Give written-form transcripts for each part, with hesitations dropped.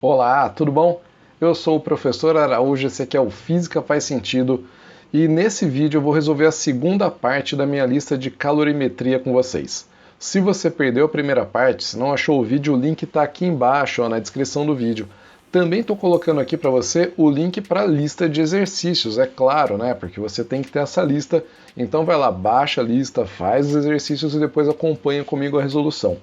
Olá, tudo bom? Eu sou o professor Araújo, esse aqui é o Física Faz Sentido e nesse vídeo eu vou resolver a segunda parte da minha lista de calorimetria com vocês. Se você perdeu a primeira parte, se não achou o vídeo, o link está aqui embaixo, na descrição do vídeo. Também estou colocando aqui para você o link para a lista de exercícios, é claro, né? Porque você tem que ter essa lista. Então vai lá, baixa a lista, faz os exercícios e depois acompanha comigo a resolução.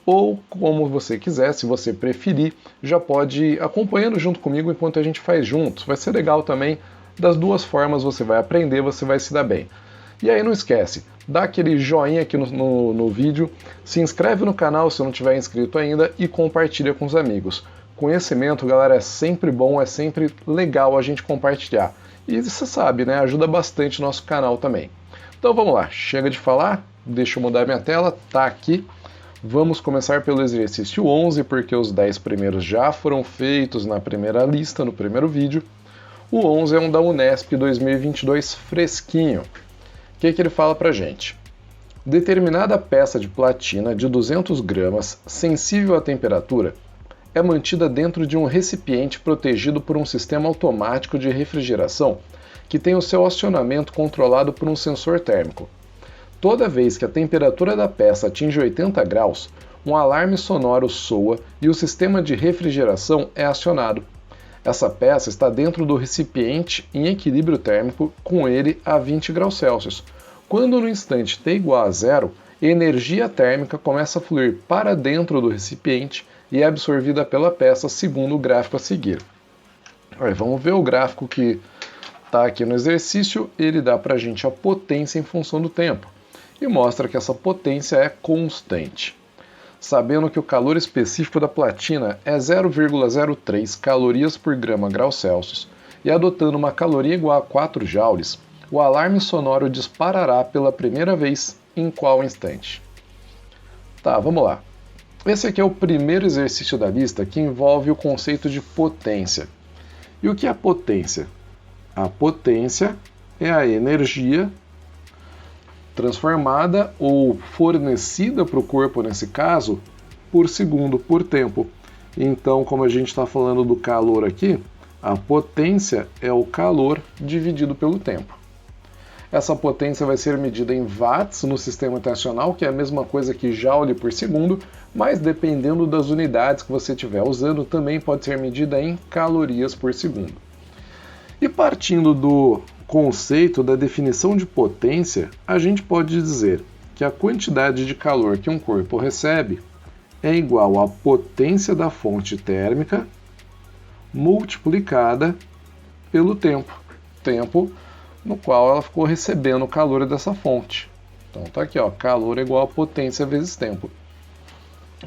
Ou, como você quiser, se você preferir, já pode ir acompanhando junto comigo enquanto a gente faz juntos. Vai ser legal também. Das duas formas você vai aprender, você vai se dar bem. E aí não esquece, dá aquele joinha aqui no vídeo, se inscreve no canal se não tiver inscrito ainda e compartilha com os amigos. Conhecimento, galera, é sempre bom, é sempre legal a gente compartilhar. E você sabe, né? Ajuda bastante o nosso canal também. Então vamos lá, chega de falar, deixa eu mudar minha tela, tá aqui. Vamos começar pelo exercício 11, porque os 10 primeiros já foram feitos na primeira lista, no primeiro vídeo. O 11 é um da Unesp 2022 fresquinho. O que ele fala pra gente? Determinada peça de platina de 200 gramas, sensível à temperatura, é mantida dentro de um recipiente protegido por um sistema automático de refrigeração que tem o seu acionamento controlado por um sensor térmico. Toda vez que a temperatura da peça atinge 80 graus, um alarme sonoro soa e o sistema de refrigeração é acionado. Essa peça está dentro do recipiente em equilíbrio térmico com ele a 20 graus Celsius. Quando no instante t igual a zero, energia térmica começa a fluir para dentro do recipiente e é absorvida pela peça segundo o gráfico a seguir. Vamos ver o gráfico que está aqui no exercício, ele dá para a gente a potência em função do tempo e mostra que essa potência é constante. Sabendo que o calor específico da platina é 0,03 calorias por grama grau Celsius e adotando uma caloria igual a 4 joules, o alarme sonoro disparará pela primeira vez em qual instante? Tá, vamos lá. Esse aqui é o primeiro exercício da lista que envolve o conceito de potência. E o que é potência? A potência é a energia transformada ou fornecida para o corpo, nesse caso, por segundo, por tempo. Então, como a gente está falando do calor aqui, a potência é o calor dividido pelo tempo. Essa potência vai ser medida em watts no sistema internacional, que é a mesma coisa que joule por segundo, mas dependendo das unidades que você estiver usando, também pode ser medida em calorias por segundo. E partindo do conceito da definição de potência, a gente pode dizer que a quantidade de calor que um corpo recebe é igual à potência da fonte térmica multiplicada pelo tempo no qual ela ficou recebendo o calor dessa fonte. Então tá aqui, ó, calor é igual a potência vezes tempo.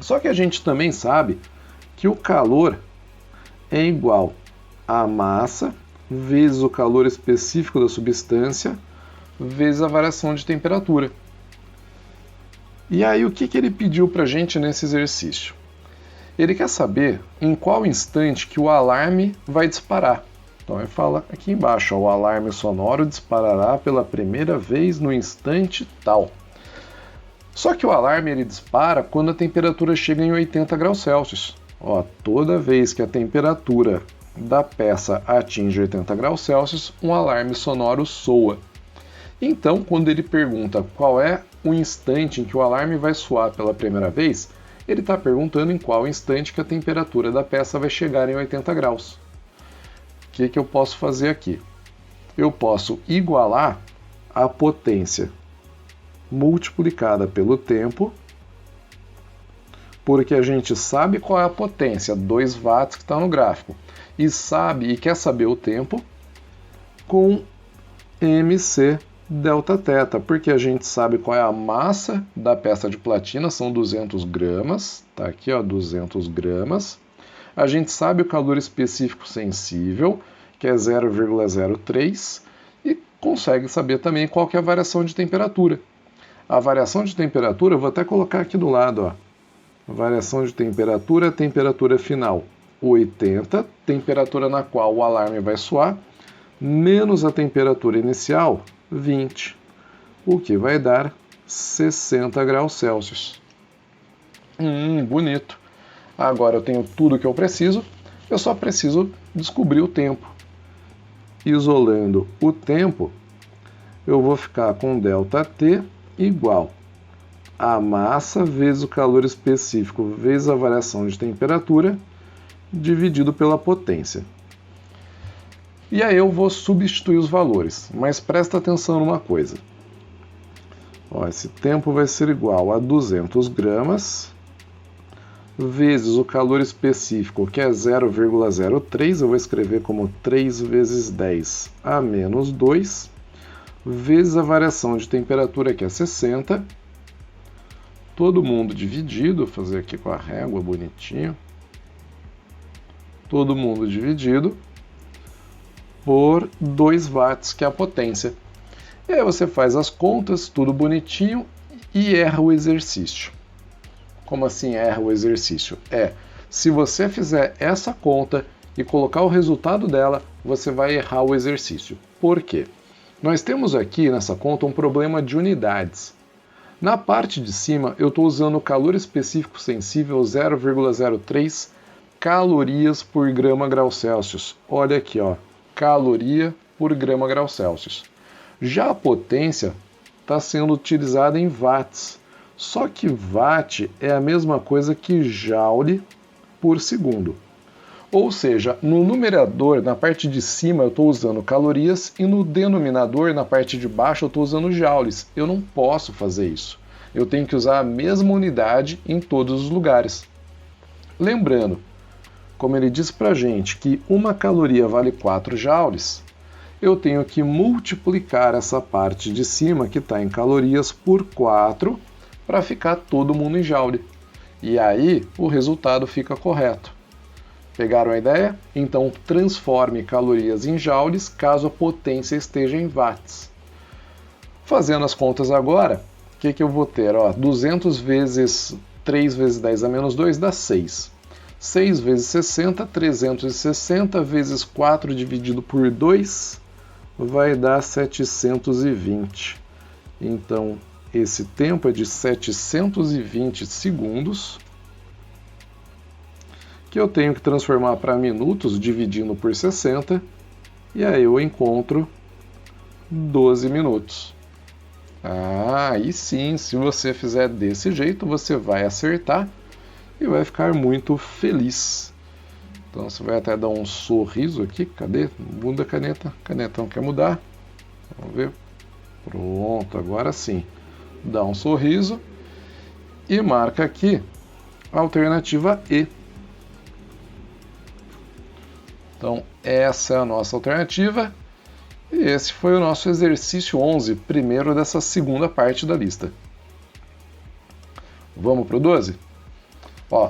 Só que a gente também sabe que o calor é igual à massa vezes o calor específico da substância, vezes a variação de temperatura. E aí o que ele pediu para a gente nesse exercício? Ele quer saber em qual instante que o alarme vai disparar. Então ele fala aqui embaixo, ó, o alarme sonoro disparará pela primeira vez no instante tal. Só que o alarme ele dispara quando a temperatura chega em 80 graus Celsius. Ó, toda vez que a temperatura da peça atinge 80 graus Celsius, um alarme sonoro soa. Então, quando ele pergunta qual é o instante em que o alarme vai soar pela primeira vez, ele está perguntando em qual instante que a temperatura da peça vai chegar em 80 graus. O que eu posso fazer aqui? Eu posso igualar a potência multiplicada pelo tempo, porque a gente sabe qual é a potência, 2 watts que está no gráfico, e quer saber o tempo com mc delta θ, porque a gente sabe qual é a massa da peça de platina, são 200 gramas, tá aqui, ó, 200 gramas. A gente sabe o calor específico sensível, que é 0,03, e consegue saber também qual que é a variação de temperatura. A variação de temperatura, eu vou até colocar aqui do lado, ó. Variação de temperatura, temperatura final 80, temperatura na qual o alarme vai soar, menos a temperatura inicial, 20, o que vai dar 60 graus Celsius. Bonito. Agora eu tenho tudo o que eu preciso. Eu só preciso descobrir o tempo. Isolando o tempo, eu vou ficar com ΔT igual a massa vezes o calor específico vezes a variação de temperatura dividido pela potência. E aí eu vou substituir os valores, mas presta atenção numa coisa. Esse tempo vai ser igual a 200 gramas vezes o calor específico, que é 0,03, eu vou escrever como 3 vezes 10 a menos 2, vezes a variação de temperatura, que é 60, todo mundo dividido, vou fazer aqui com a régua bonitinho, todo mundo dividido por 2 watts, que é a potência. E aí você faz as contas, tudo bonitinho, e erra o exercício. Como assim erra o exercício? Se você fizer essa conta e colocar o resultado dela, você vai errar o exercício. Por quê? Nós temos aqui nessa conta um problema de unidades. Na parte de cima, eu estou usando o calor específico sensível 0,03 calorias por grama grau Celsius. Olha aqui, caloria por grama grau Celsius. Já a potência está sendo utilizada em watts. Só que watt é a mesma coisa que joule por segundo. Ou seja, no numerador, na parte de cima, eu estou usando calorias e no denominador, na parte de baixo, eu estou usando joules. Eu não posso fazer isso. Eu tenho que usar a mesma unidade em todos os lugares. Lembrando, como ele diz para a gente que uma caloria vale 4 joules, eu tenho que multiplicar essa parte de cima, que está em calorias, por 4, para ficar todo mundo em joule. E aí o resultado fica correto. Pegaram a ideia? Então transforme calorias em joules caso a potência esteja em watts. Fazendo as contas agora, o que eu vou ter? 200 vezes 3 vezes 10 a menos 2 dá 6. 6 vezes 60, 360 vezes 4 dividido por 2 vai dar 720. Então, esse tempo é de 720 segundos, que eu tenho que transformar para minutos dividindo por 60, e aí eu encontro 12 minutos. Aí sim, se você fizer desse jeito, você vai acertar e vai ficar muito feliz. Então você vai até dar um sorriso aqui. Cadê? Muda a caneta. Caneta não quer mudar. Vamos ver. Pronto, agora sim. Dá um sorriso e marca aqui a alternativa E. Então essa é a nossa alternativa. E esse foi o nosso exercício 11, primeiro dessa segunda parte da lista. Vamos para o 12?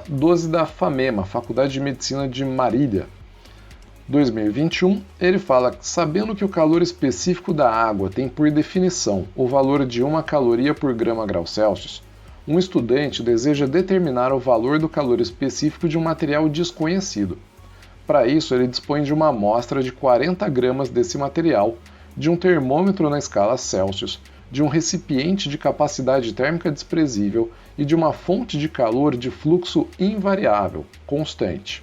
12 da FAMEMA, Faculdade de Medicina de Marília, 2021, ele fala que, sabendo que o calor específico da água tem por definição o valor de 1 caloria por grama grau Celsius, um estudante deseja determinar o valor do calor específico de um material desconhecido. Para isso, ele dispõe de uma amostra de 40 gramas desse material, de um termômetro na escala Celsius, de um recipiente de capacidade térmica desprezível e de uma fonte de calor de fluxo invariável, constante.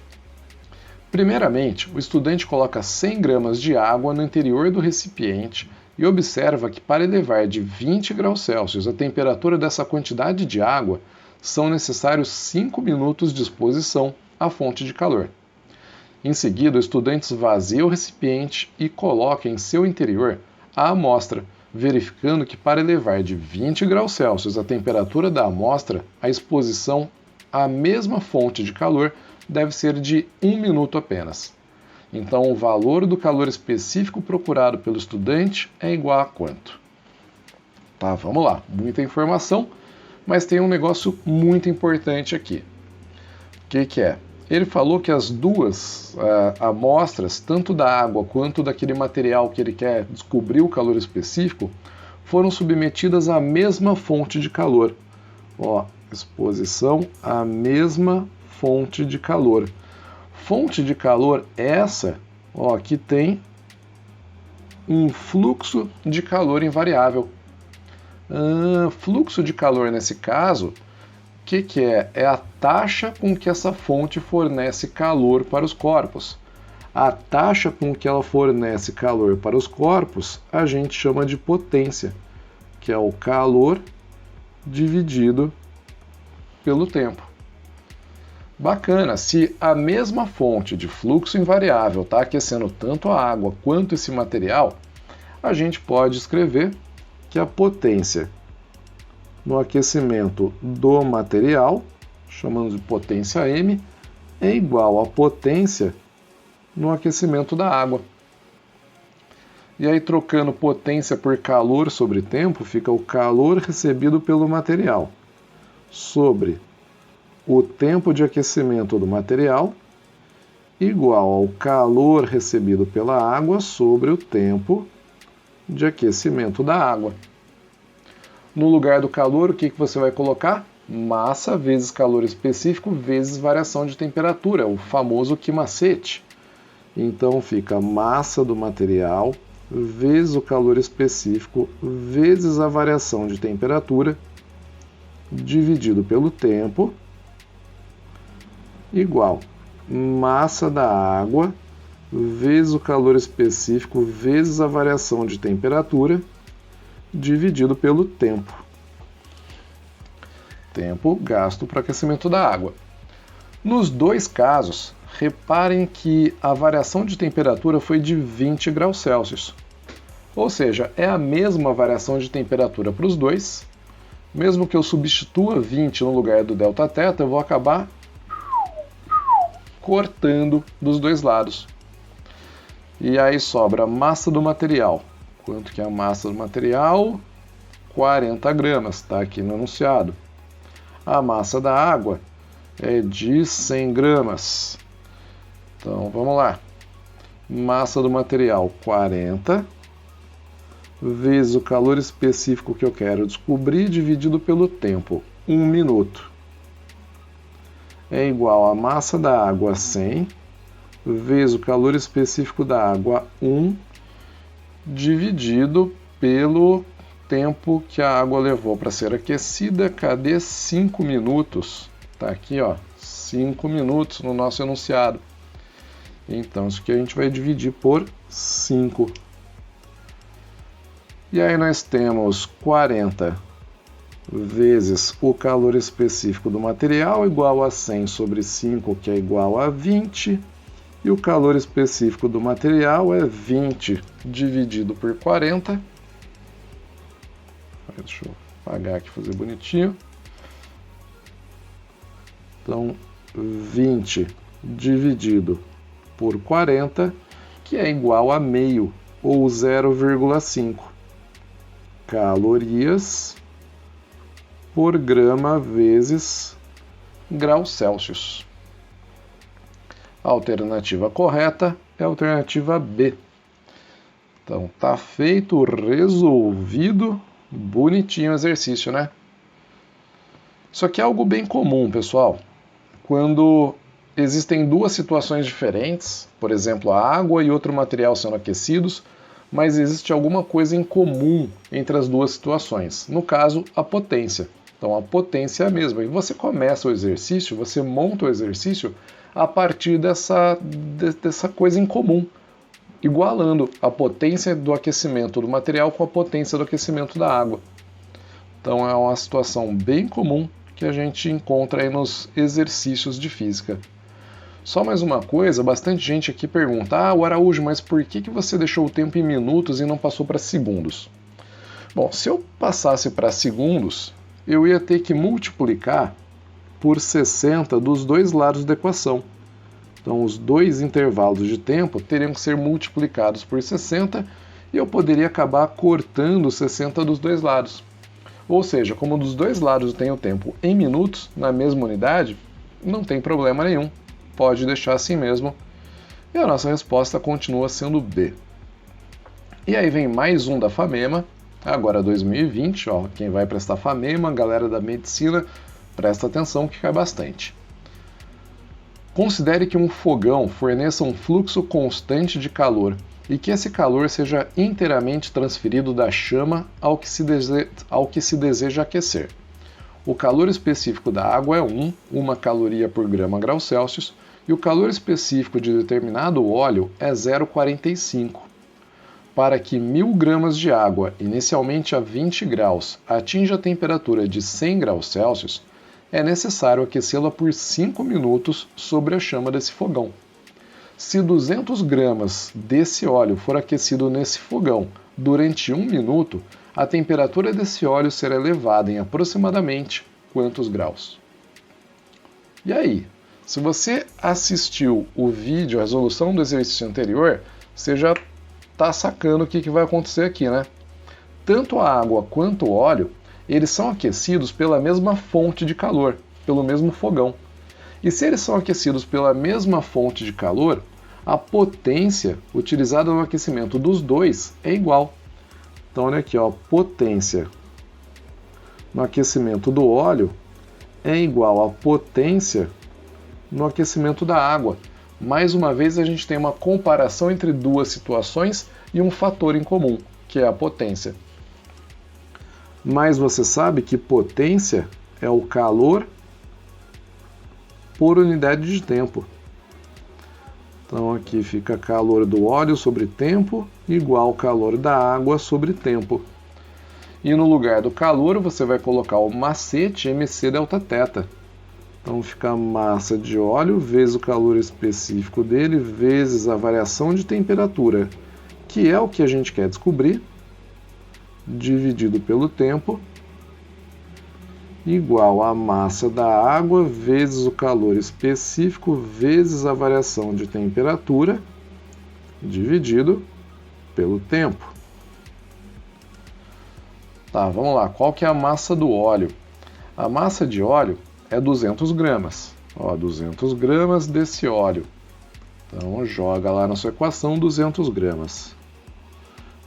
Primeiramente, o estudante coloca 100 gramas de água no interior do recipiente e observa que para elevar de 20 graus Celsius a temperatura dessa quantidade de água, são necessários 5 minutos de exposição à fonte de calor. Em seguida, o estudante esvazia o recipiente e coloca em seu interior a amostra, verificando que para elevar de 20 graus Celsius a temperatura da amostra, a exposição à mesma fonte de calor deve ser de 1 minuto apenas. Então, o valor do calor específico procurado pelo estudante é igual a quanto? Tá, vamos lá. Muita informação, mas tem um negócio muito importante aqui. O que é? Ele falou que as duas amostras, tanto da água quanto daquele material que ele quer descobrir o calor específico, foram submetidas à mesma fonte de calor. Exposição à mesma fonte de calor. Fonte de calor essa, que tem um fluxo de calor invariável. Fluxo de calor nesse caso que é? É a taxa com que essa fonte fornece calor para os corpos. A taxa com que ela fornece calor para os corpos a gente chama de potência, que é o calor dividido pelo tempo. Bacana, se a mesma fonte de fluxo invariável está aquecendo tanto a água quanto esse material, a gente pode escrever que a potência no aquecimento do material, chamando de potência M, é igual à potência no aquecimento da água. E aí, trocando potência por calor sobre tempo, fica o calor recebido pelo material sobre o tempo de aquecimento do material igual ao calor recebido pela água sobre o tempo de aquecimento da água. No lugar do calor, o que você vai colocar? Massa vezes calor específico vezes variação de temperatura, o famoso Q-macete. Então fica massa do material vezes o calor específico vezes a variação de temperatura dividido pelo tempo igual massa da água vezes o calor específico vezes a variação de temperatura dividido pelo tempo. Tempo gasto para aquecimento da água. Nos dois casos, reparem que a variação de temperatura foi de 20 graus Celsius. Ou seja, é a mesma variação de temperatura para os dois. Mesmo que eu substitua 20 no lugar do ΔT, eu vou acabar cortando dos dois lados. E aí sobra a massa do material. Quanto que é a massa do material? 40 gramas, está aqui no enunciado. A massa da água é de 100 gramas. Então, vamos lá. Massa do material, 40, vezes o calor específico que eu quero descobrir, dividido pelo tempo, 1 minuto. É igual a massa da água, 100, vezes o calor específico da água, 1, dividido pelo tempo que a água levou para ser aquecida. Cadê 5 minutos? Está aqui, ó, 5 minutos no nosso enunciado. Então, isso aqui a gente vai dividir por 5. E aí nós temos 40 vezes o calor específico do material, igual a 100 sobre 5, que é igual a 20. E o calor específico do material é 20 dividido por 40. Deixa eu apagar aqui, fazer bonitinho. Então, 20 dividido por 40, que é igual a meio, ou 0,5 calorias por grama vezes graus Celsius. A alternativa correta é a alternativa B. Então, tá feito, resolvido, bonitinho o exercício, né? Isso aqui é algo bem comum, pessoal. Quando existem duas situações diferentes, por exemplo, a água e outro material sendo aquecidos, mas existe alguma coisa em comum entre as duas situações. No caso, a potência. Então, a potência é a mesma. E você começa o exercício, você monta o exercício a partir dessa coisa em comum, igualando a potência do aquecimento do material com a potência do aquecimento da água. Então, é uma situação bem comum que a gente encontra aí nos exercícios de física. Só mais uma coisa, bastante gente aqui pergunta: o Araújo, mas por que você deixou o tempo em minutos e não passou para segundos? Bom, se eu passasse para segundos, eu ia ter que multiplicar por 60 dos dois lados da equação. Então, os dois intervalos de tempo teriam que ser multiplicados por 60 e eu poderia acabar cortando 60 dos dois lados. Ou seja, como dos dois lados tem o tempo em minutos, na mesma unidade, não tem problema nenhum. Pode deixar assim mesmo. E a nossa resposta continua sendo B. E aí vem mais um da FAMEMA, agora 2020, ó, quem vai prestar FAMEMA, galera da medicina, presta atenção que cai bastante. Considere que um fogão forneça um fluxo constante de calor e que esse calor seja inteiramente transferido da chama ao que se deseja aquecer. o calor específico da água é 1 caloria por grama grau Celsius, e o calor específico de determinado óleo é 0,45. Para que 1000 gramas de água, inicialmente a 20 graus, atinja a temperatura de 100 graus Celsius, é necessário aquecê-la por 5 minutos sobre a chama desse fogão. Se 200 gramas desse óleo for aquecido nesse fogão durante 1 minuto, a temperatura desse óleo será elevada em aproximadamente quantos graus? E aí? Se você assistiu o vídeo, a resolução do exercício anterior, você já está sacando o que vai acontecer aqui, né? Tanto a água quanto o óleo, eles são aquecidos pela mesma fonte de calor, pelo mesmo fogão. E se eles são aquecidos pela mesma fonte de calor, a potência utilizada no aquecimento dos dois é igual. Então olha aqui, ó, potência no aquecimento do óleo é igual à potência no aquecimento da água. Mais uma vez a gente tem uma comparação entre duas situações e um fator em comum, que é a potência. Mas você sabe que potência é o calor por unidade de tempo. Então aqui fica calor do óleo sobre tempo igual ao calor da água sobre tempo. E no lugar do calor você vai colocar o macete mc delta θ. Então fica a massa de óleo vezes o calor específico dele vezes a variação de temperatura, que é o que a gente quer descobrir, dividido pelo tempo, igual a massa da água vezes o calor específico vezes a variação de temperatura, dividido pelo tempo. Tá, vamos lá. Qual que é a massa do óleo? A massa de óleo é 200 gramas. Ó, 200 gramas desse óleo. Então joga lá na sua equação 200 gramas.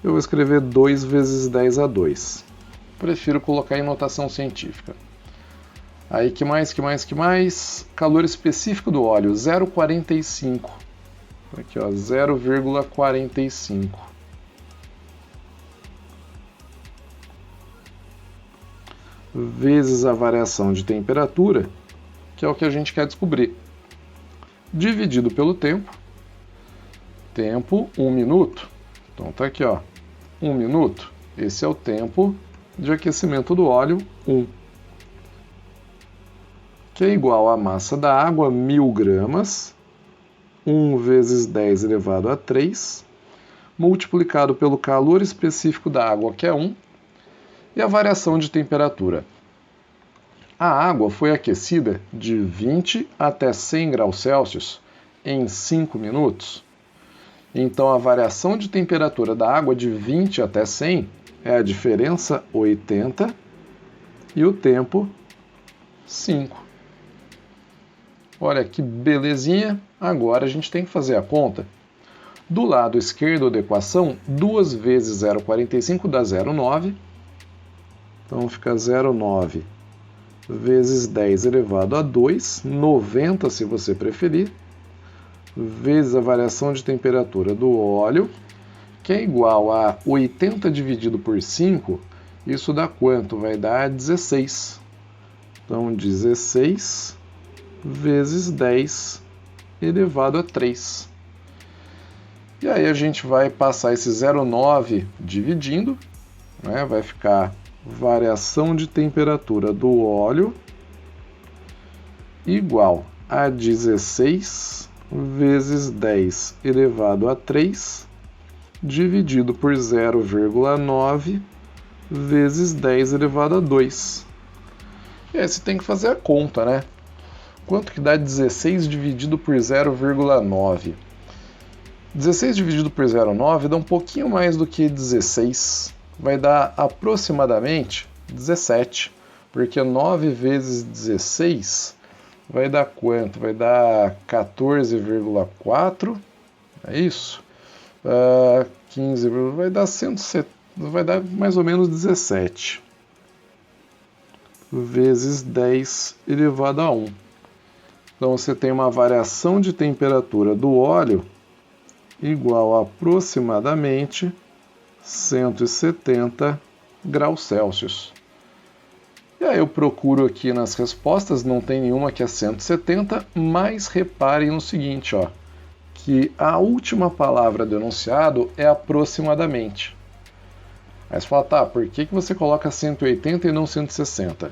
Eu vou escrever 2 vezes 10 a 2. Prefiro colocar em notação científica. Aí que mais? Calor específico do óleo, 0,45. Aqui, ó, 0,45. Vezes a variação de temperatura, que é o que a gente quer descobrir, dividido pelo tempo. Tempo, 1 minuto. Então tá aqui, ó, 1 minuto. Esse é o tempo de aquecimento do óleo, 1. Que é igual à massa da água, 1000 gramas, 1 vezes 10 elevado a 3, multiplicado pelo calor específico da água, que é 1, e a variação de temperatura. A água foi aquecida de 20 até 100 graus Celsius em 5 minutos. Então a variação de temperatura da água de 20 até 100 é a diferença 80 e o tempo 5. Olha que belezinha. Agora a gente tem que fazer a conta. Do lado esquerdo da equação, 2 vezes 0,45 dá 0,9. Então fica 0,9 vezes 10 elevado a 2, 90 se você preferir, vezes a variação de temperatura do óleo, que é igual a 80 dividido por 5, isso dá quanto? Vai dar 16. Então 16 vezes 10 elevado a 3. E aí a gente vai passar esse 0,9 dividindo, né? Vai ficar variação de temperatura do óleo igual a 16 vezes 10 elevado a 3 dividido por 0,9 vezes 10 elevado a 2. E aí você tem que fazer a conta, né? Quanto que dá 16 dividido por 0,9? 16 dividido por 0,9 dá um pouquinho mais do que 16. Vai dar aproximadamente 17, porque 9 vezes 16 vai dar quanto? Vai dar 14,4, é isso? 15, vai dar 170, vai dar mais ou menos 17 vezes 10 elevado a 1. Então você tem uma variação de temperatura do óleo igual a aproximadamente 170 graus Celsius. E aí eu procuro aqui nas respostas, não tem nenhuma que é 170, mas reparem no seguinte, ó, que a última palavra do enunciado é aproximadamente. Aí você fala, tá, por que você coloca 180 e não 160?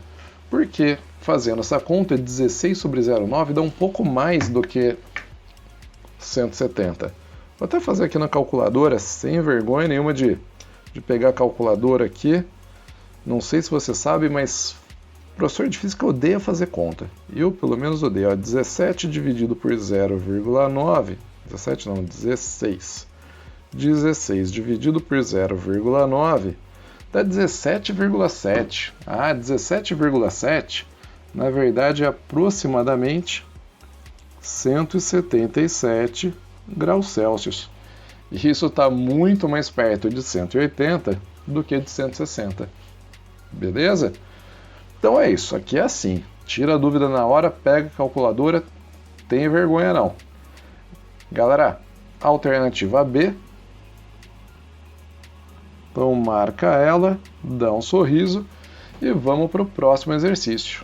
Porque, fazendo essa conta, 16 sobre 0,9 dá um pouco mais do que 170. Vou até fazer aqui na calculadora, sem vergonha nenhuma de pegar a calculadora aqui. Não sei se você sabe, mas professor de física odeia fazer conta. Eu, pelo menos, odeio. Ó, 17 dividido por 0,9... 17 não, 16. 16 dividido por 0,9 dá 17,7. Ah, 17,7 na verdade é aproximadamente 177 graus Celsius. E isso está muito mais perto de 180 do que de 160. Beleza? Então é isso, aqui é assim. Tira a dúvida na hora, pega a calculadora, tem vergonha não. Galera, alternativa B. Então marca ela, dá um sorriso e vamos para o próximo exercício.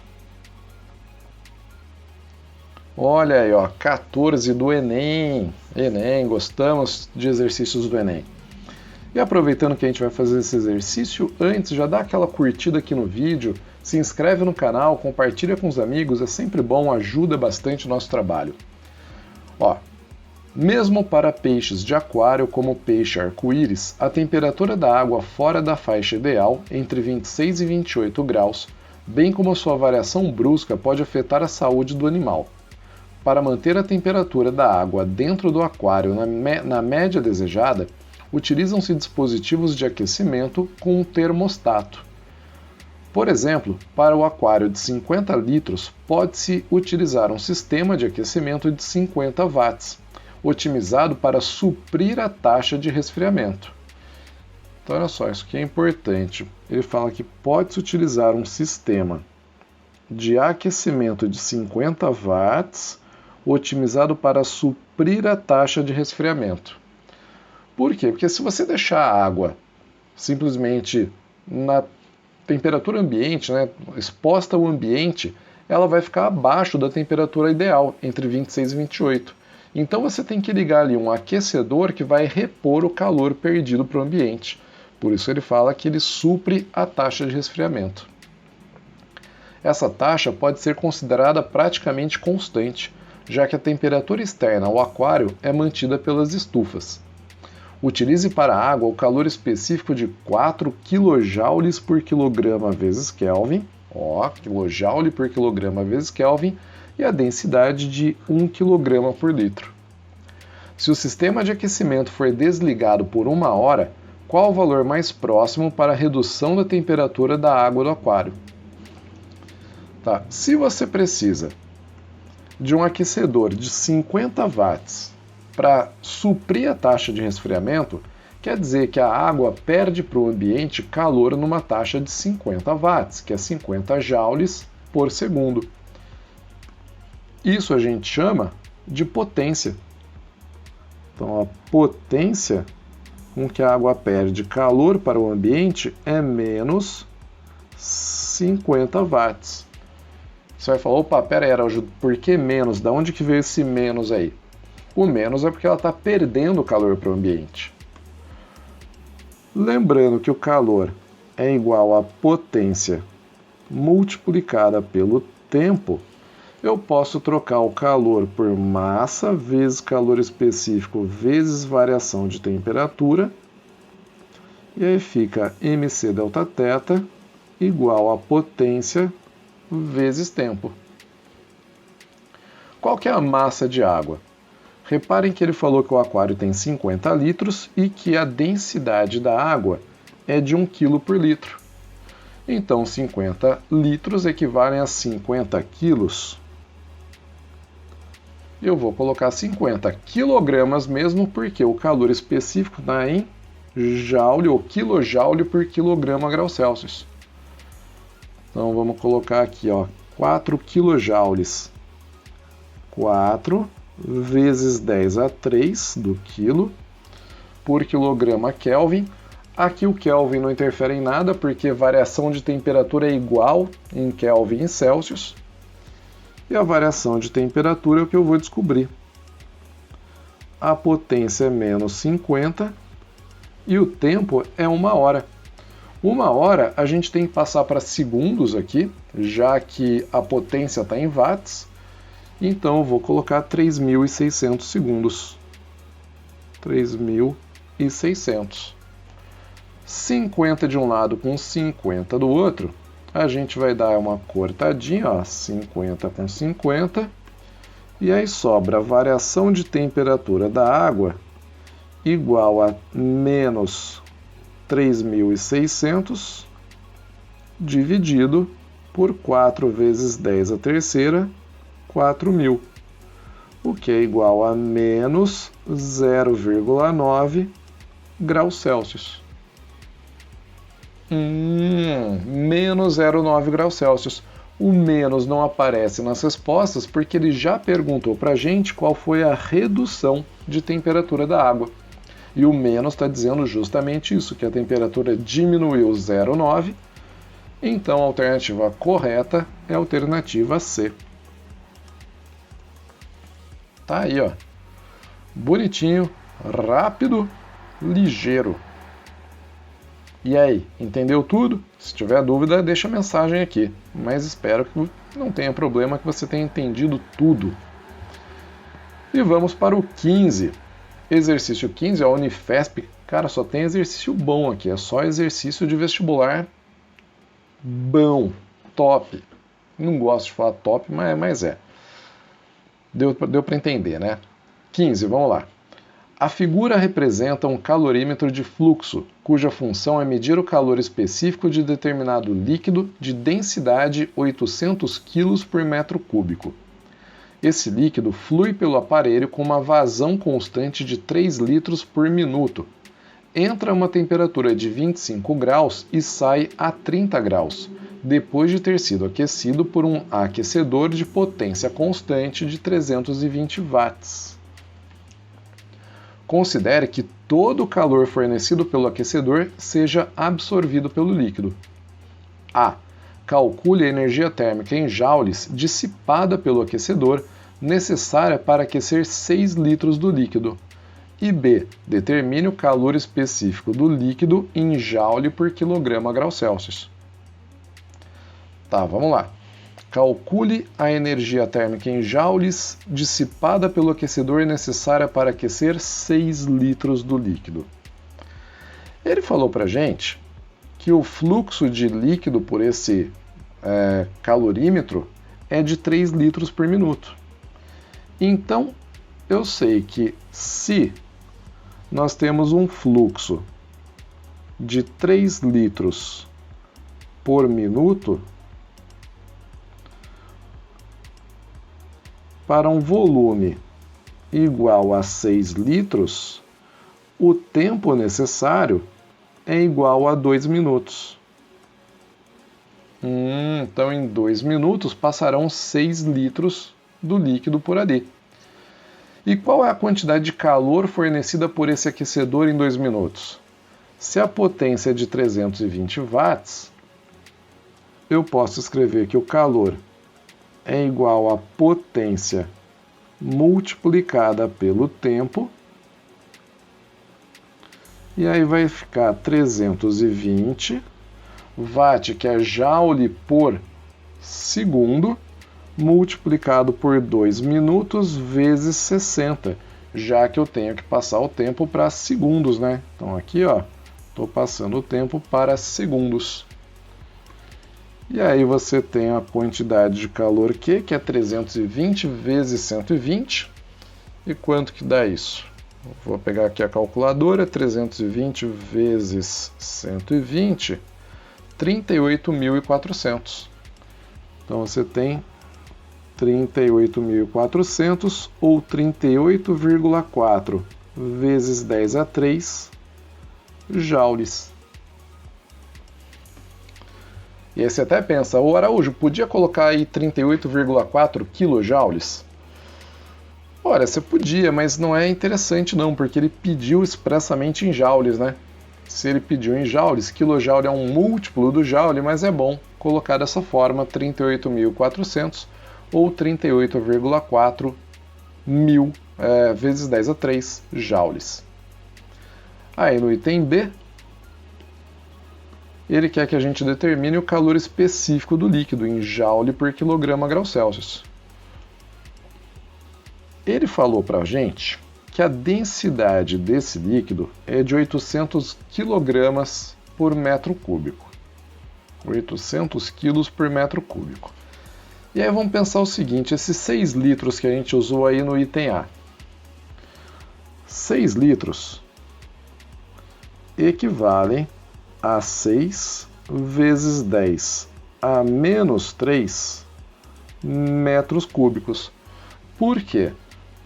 Olha aí, ó, 14 do Enem. Enem, gostamos de exercícios do Enem. E aproveitando que a gente vai fazer esse exercício, antes já dá aquela curtida aqui no vídeo, se inscreve no canal, compartilha com os amigos, é sempre bom, ajuda bastante o nosso trabalho. Ó, mesmo para peixes de aquário como o peixe arco-íris, a temperatura da água fora da faixa ideal, entre 26 e 28 graus, bem como sua variação brusca, pode afetar a saúde do animal. Para manter a temperatura da água dentro do aquário na média desejada, utilizam-se dispositivos de aquecimento com um termostato. Por exemplo, para o aquário de 50 litros, pode-se utilizar um sistema de aquecimento de 50 watts, otimizado para suprir a taxa de resfriamento. Então, olha só, isso aqui é importante. Ele fala que pode-se utilizar um sistema de aquecimento de 50 watts, otimizado para suprir a taxa de resfriamento. Por quê? Porque se você deixar a água simplesmente na temperatura ambiente, né, exposta ao ambiente, ela vai ficar abaixo da temperatura ideal, entre 26 e 28. Então você tem que ligar ali um aquecedor que vai repor o calor perdido para o ambiente. Por isso ele fala que ele supre a taxa de resfriamento. Essa taxa pode ser considerada praticamente constante, já que a temperatura externa ao aquário é mantida pelas estufas. Utilize para a água o calor específico de 4 kJ por quilograma vezes Kelvin, kJ por quilograma vezes Kelvin, e a densidade de 1 kg por litro. Se o sistema de aquecimento for desligado por 1 hora, qual o valor mais próximo para a redução da temperatura da água do aquário? Tá. Se você precisa de um aquecedor de 50 watts para suprir a taxa de resfriamento, quer dizer que a água perde para o ambiente calor numa taxa de 50 watts, que é 50 joules por segundo. Isso a gente chama de potência. Então, a potência com que a água perde calor para o ambiente é menos 50 watts. Você vai falar, opa, pera aí, Araújo, por que menos? Da onde que veio esse menos aí? O menos é porque ela está perdendo calor para o ambiente. Lembrando que o calor é igual à potência multiplicada pelo tempo, eu posso trocar o calor por massa vezes calor específico vezes variação de temperatura, e aí fica mc delta θ igual a potência vezes tempo. Qual que é a massa de água? Reparem que ele falou que o aquário tem 50 litros e que a densidade da água é de 1 kg por litro. Então, 50 litros equivalem a 50 quilos. Eu vou colocar 50 quilogramas mesmo, porque o calor específico está em joule ou quilojoule por quilograma graus Celsius. Então, vamos colocar aqui, ó, 4 quilojoules. 4 vezes 10 a 3 do quilo por quilograma Kelvin. Aqui o Kelvin não interfere em nada, porque variação de temperatura é igual em Kelvin e Celsius. E a variação de temperatura é o que eu vou descobrir. A potência é menos 50 e o tempo é 1 hora. 1 hora a gente tem que passar para segundos aqui, já que a potência está em watts. Então eu vou colocar 3.600 segundos. 3.600. 50 de um lado com 50 do outro, a gente vai dar uma cortadinha, ó, 50 com 50, e aí sobra a variação de temperatura da água igual a menos 3.600 dividido por 4 vezes 10 a terceira, 4.000, o que é igual a menos 0,9 graus Celsius. Menos 0,9 graus Celsius. O menos não aparece nas respostas porque ele já perguntou para a gente qual foi a redução de temperatura da água. E o menos está dizendo justamente isso, que a temperatura diminuiu 0,9. Então a alternativa correta é a alternativa C. Tá aí, ó. Bonitinho, rápido, ligeiro. E aí, entendeu tudo? Se tiver dúvida, deixa a mensagem aqui. Mas espero que não tenha problema, que você tenha entendido tudo. E vamos para o 15. Exercício 15, a Unifesp. Cara, só tem exercício bom aqui. É só exercício de vestibular bom, top. Não gosto de falar top, mas é. Deu para entender, né? 15, vamos lá. A figura representa um calorímetro de fluxo, cuja função é medir o calor específico de determinado líquido de densidade 800 kg por metro cúbico. Esse líquido flui pelo aparelho com uma vazão constante de 3 litros por minuto. Entra a uma temperatura de 25 graus e sai a 30 graus, depois de ter sido aquecido por um aquecedor de potência constante de 320 watts. Considere que todo o calor fornecido pelo aquecedor seja absorvido pelo líquido. A. Calcule a energia térmica em joules dissipada pelo aquecedor necessária para aquecer 6 litros do líquido. E B. Determine o calor específico do líquido em joule por quilograma grau Celsius. Tá, vamos lá. Calcule a energia térmica em joules dissipada pelo aquecedor necessária para aquecer 6 litros do líquido. Ele falou para a gente que o fluxo de líquido por esse calorímetro é de 3 litros por minuto. Então, eu sei que se nós temos um fluxo de 3 litros por minuto, para um volume igual a 6 litros, o tempo necessário é igual a 2 minutos. Então, em 2 minutos, passarão 6 litros do líquido por ali. E qual é a quantidade de calor fornecida por esse aquecedor em 2 minutos? Se a potência é de 320 watts, eu posso escrever que o calor é igual a potência multiplicada pelo tempo, e aí vai ficar 320 watt, que é joule por segundo, multiplicado por 2 minutos vezes 60, já que eu tenho que passar o tempo para segundos, né? Então aqui, ó, estou passando o tempo para segundos. E aí você tem a quantidade de calor Q, que é 320 vezes 120. E quanto que dá isso? Vou pegar aqui a calculadora, 320 vezes 120, 38.400. Então você tem 38.400 ou 38,4 vezes 10 a 3 joules. E aí você até pensa, ô Araújo, podia colocar aí 38,4 kJ? Olha, você podia, mas não é interessante não, porque ele pediu expressamente em joules, né? Se ele pediu em joules, quilojoule é um múltiplo do joule, mas é bom colocar dessa forma 38.400 ou 38,4 mil vezes 10 a 3 joules. Aí no item B, ele quer que a gente determine o calor específico do líquido em joule por quilograma grau Celsius. Ele falou para a gente que a densidade desse líquido é de 800 kg por metro cúbico. 800 kg por metro cúbico. E aí vamos pensar o seguinte, esses 6 litros que a gente usou aí no item A. 6 litros equivalem a 6 vezes 10 a menos 3 metros cúbicos. Por quê?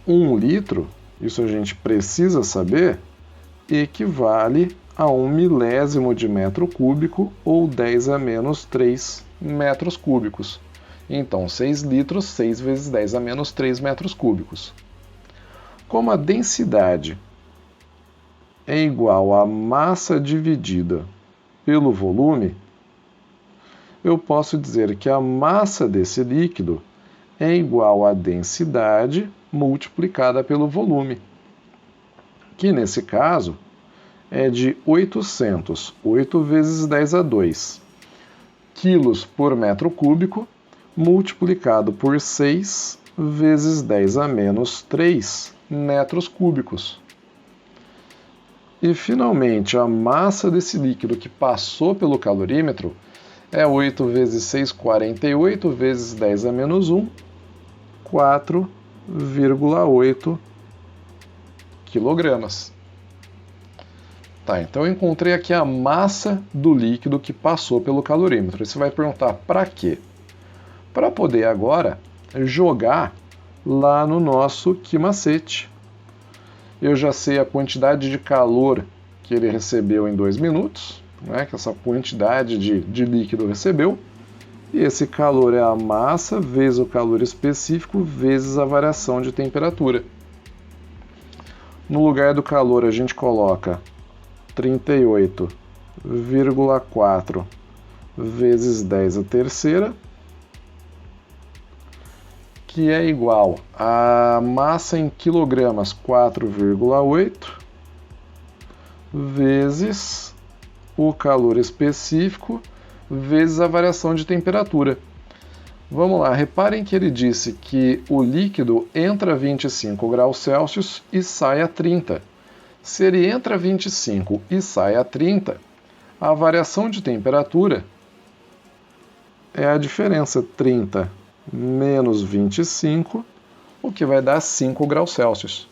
1 litro, isso a gente precisa saber, equivale a 1 milésimo de metro cúbico ou 10 a menos 3 metros cúbicos. Então, 6 litros, 6 vezes 10 a menos 3 metros cúbicos. Como a densidade é igual à massa dividida pelo volume, eu posso dizer que a massa desse líquido é igual à densidade multiplicada pelo volume, que nesse caso é de 800, 8 vezes 10 a 2, quilos por metro cúbico, multiplicado por 6 vezes 10 a menos 3 metros cúbicos. E, finalmente, a massa desse líquido que passou pelo calorímetro é 8 vezes 6, 48, vezes 10 a menos 1, 4,8 quilogramas. Tá, então eu encontrei aqui a massa do líquido que passou pelo calorímetro. E você vai perguntar, para quê? Para poder agora jogar lá no nosso Qimacete. Eu já sei a quantidade de calor que ele recebeu em 2 minutos, né, que essa quantidade de líquido recebeu. E esse calor é a massa vezes o calor específico vezes a variação de temperatura. No lugar do calor a gente coloca 38,4 vezes 10 a terceira, que é igual a massa em quilogramas 4,8 vezes o calor específico vezes a variação de temperatura. Vamos lá, reparem que ele disse que o líquido entra a 25 graus Celsius e sai a 30. Se ele entra a 25 e sai a 30, a variação de temperatura é a diferença 30 menos 25, o que vai dar 5 graus Celsius.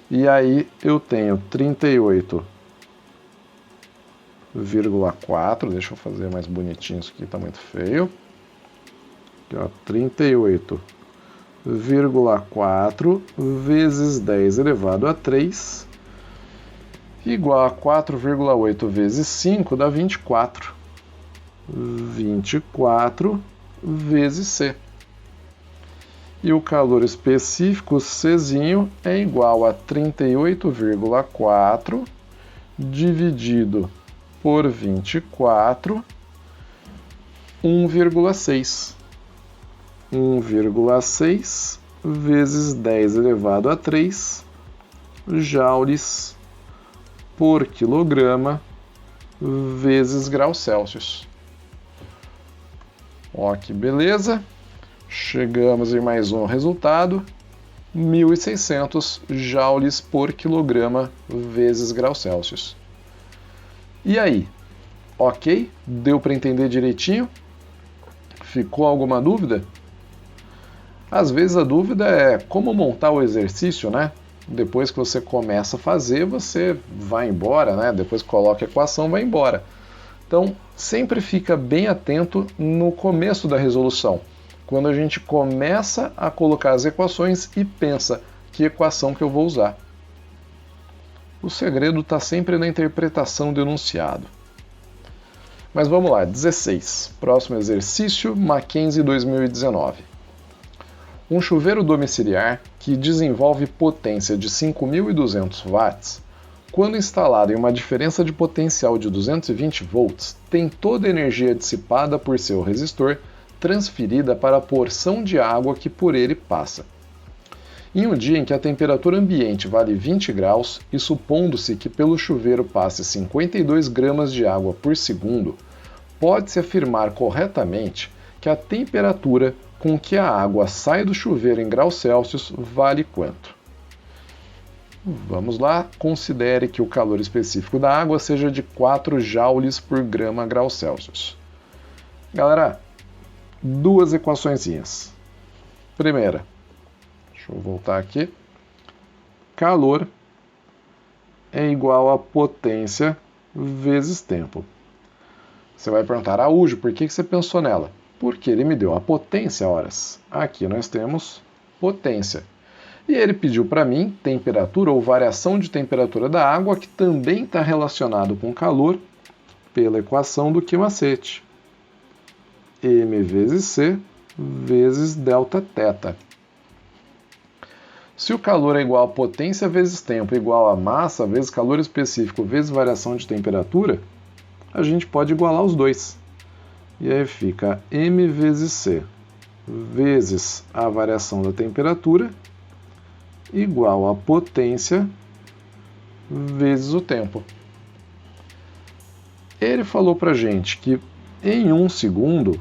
E aí eu tenho 38,4, deixa eu fazer mais bonitinho, isso aqui está muito feio. 38,4 vezes 10 elevado a 3 igual a 4,8 vezes 5 dá 24. 24 vezes C. E o calor específico, Czinho, é igual a 38,4 dividido por 24, 1,6. 1,6 vezes 10 elevado a 3 joules por quilograma vezes graus Celsius. Ó, que beleza! Chegamos em mais um resultado, 1.600 joules por quilograma vezes graus Celsius. E aí, ok? Deu para entender direitinho? Ficou alguma dúvida? Às vezes a dúvida é como montar o exercício, né? Depois que você começa a fazer, você vai embora, né? Depois que coloca a equação, vai embora. Então, sempre fica bem atento no começo da resolução, quando a gente começa a colocar as equações e pensa que equação que eu vou usar. O segredo está sempre na interpretação do enunciado. Mas vamos lá, 16. Próximo exercício, Mackenzie 2019. Um chuveiro domiciliar que desenvolve potência de 5.200 watts Quando instalado em uma diferença de potencial de 220 volts, tem toda a energia dissipada por seu resistor transferida para a porção de água que por ele passa. Em um dia em que a temperatura ambiente vale 20 graus e supondo-se que pelo chuveiro passe 52 gramas de água por segundo, pode-se afirmar corretamente que a temperatura com que a água sai do chuveiro em graus Celsius vale quanto? Vamos lá, considere que o calor específico da água seja de 4 joules por grama grau Celsius. Galera, duas equaçõezinhas. Primeira, deixa eu voltar aqui. Calor é igual a potência vezes tempo. Você vai perguntar, Araújo, por que você pensou nela? Porque ele me deu a potência horas. Aqui nós temos potência. E ele pediu para mim temperatura ou variação de temperatura da água, que também está relacionado com calor, pela equação do que macete. M vezes C vezes delta θ. Se o calor é igual a potência vezes tempo igual a massa vezes calor específico vezes variação de temperatura, a gente pode igualar os dois. E aí fica M vezes C vezes a variação da temperatura igual a potência vezes o tempo. Ele falou pra gente que em 1 segundo,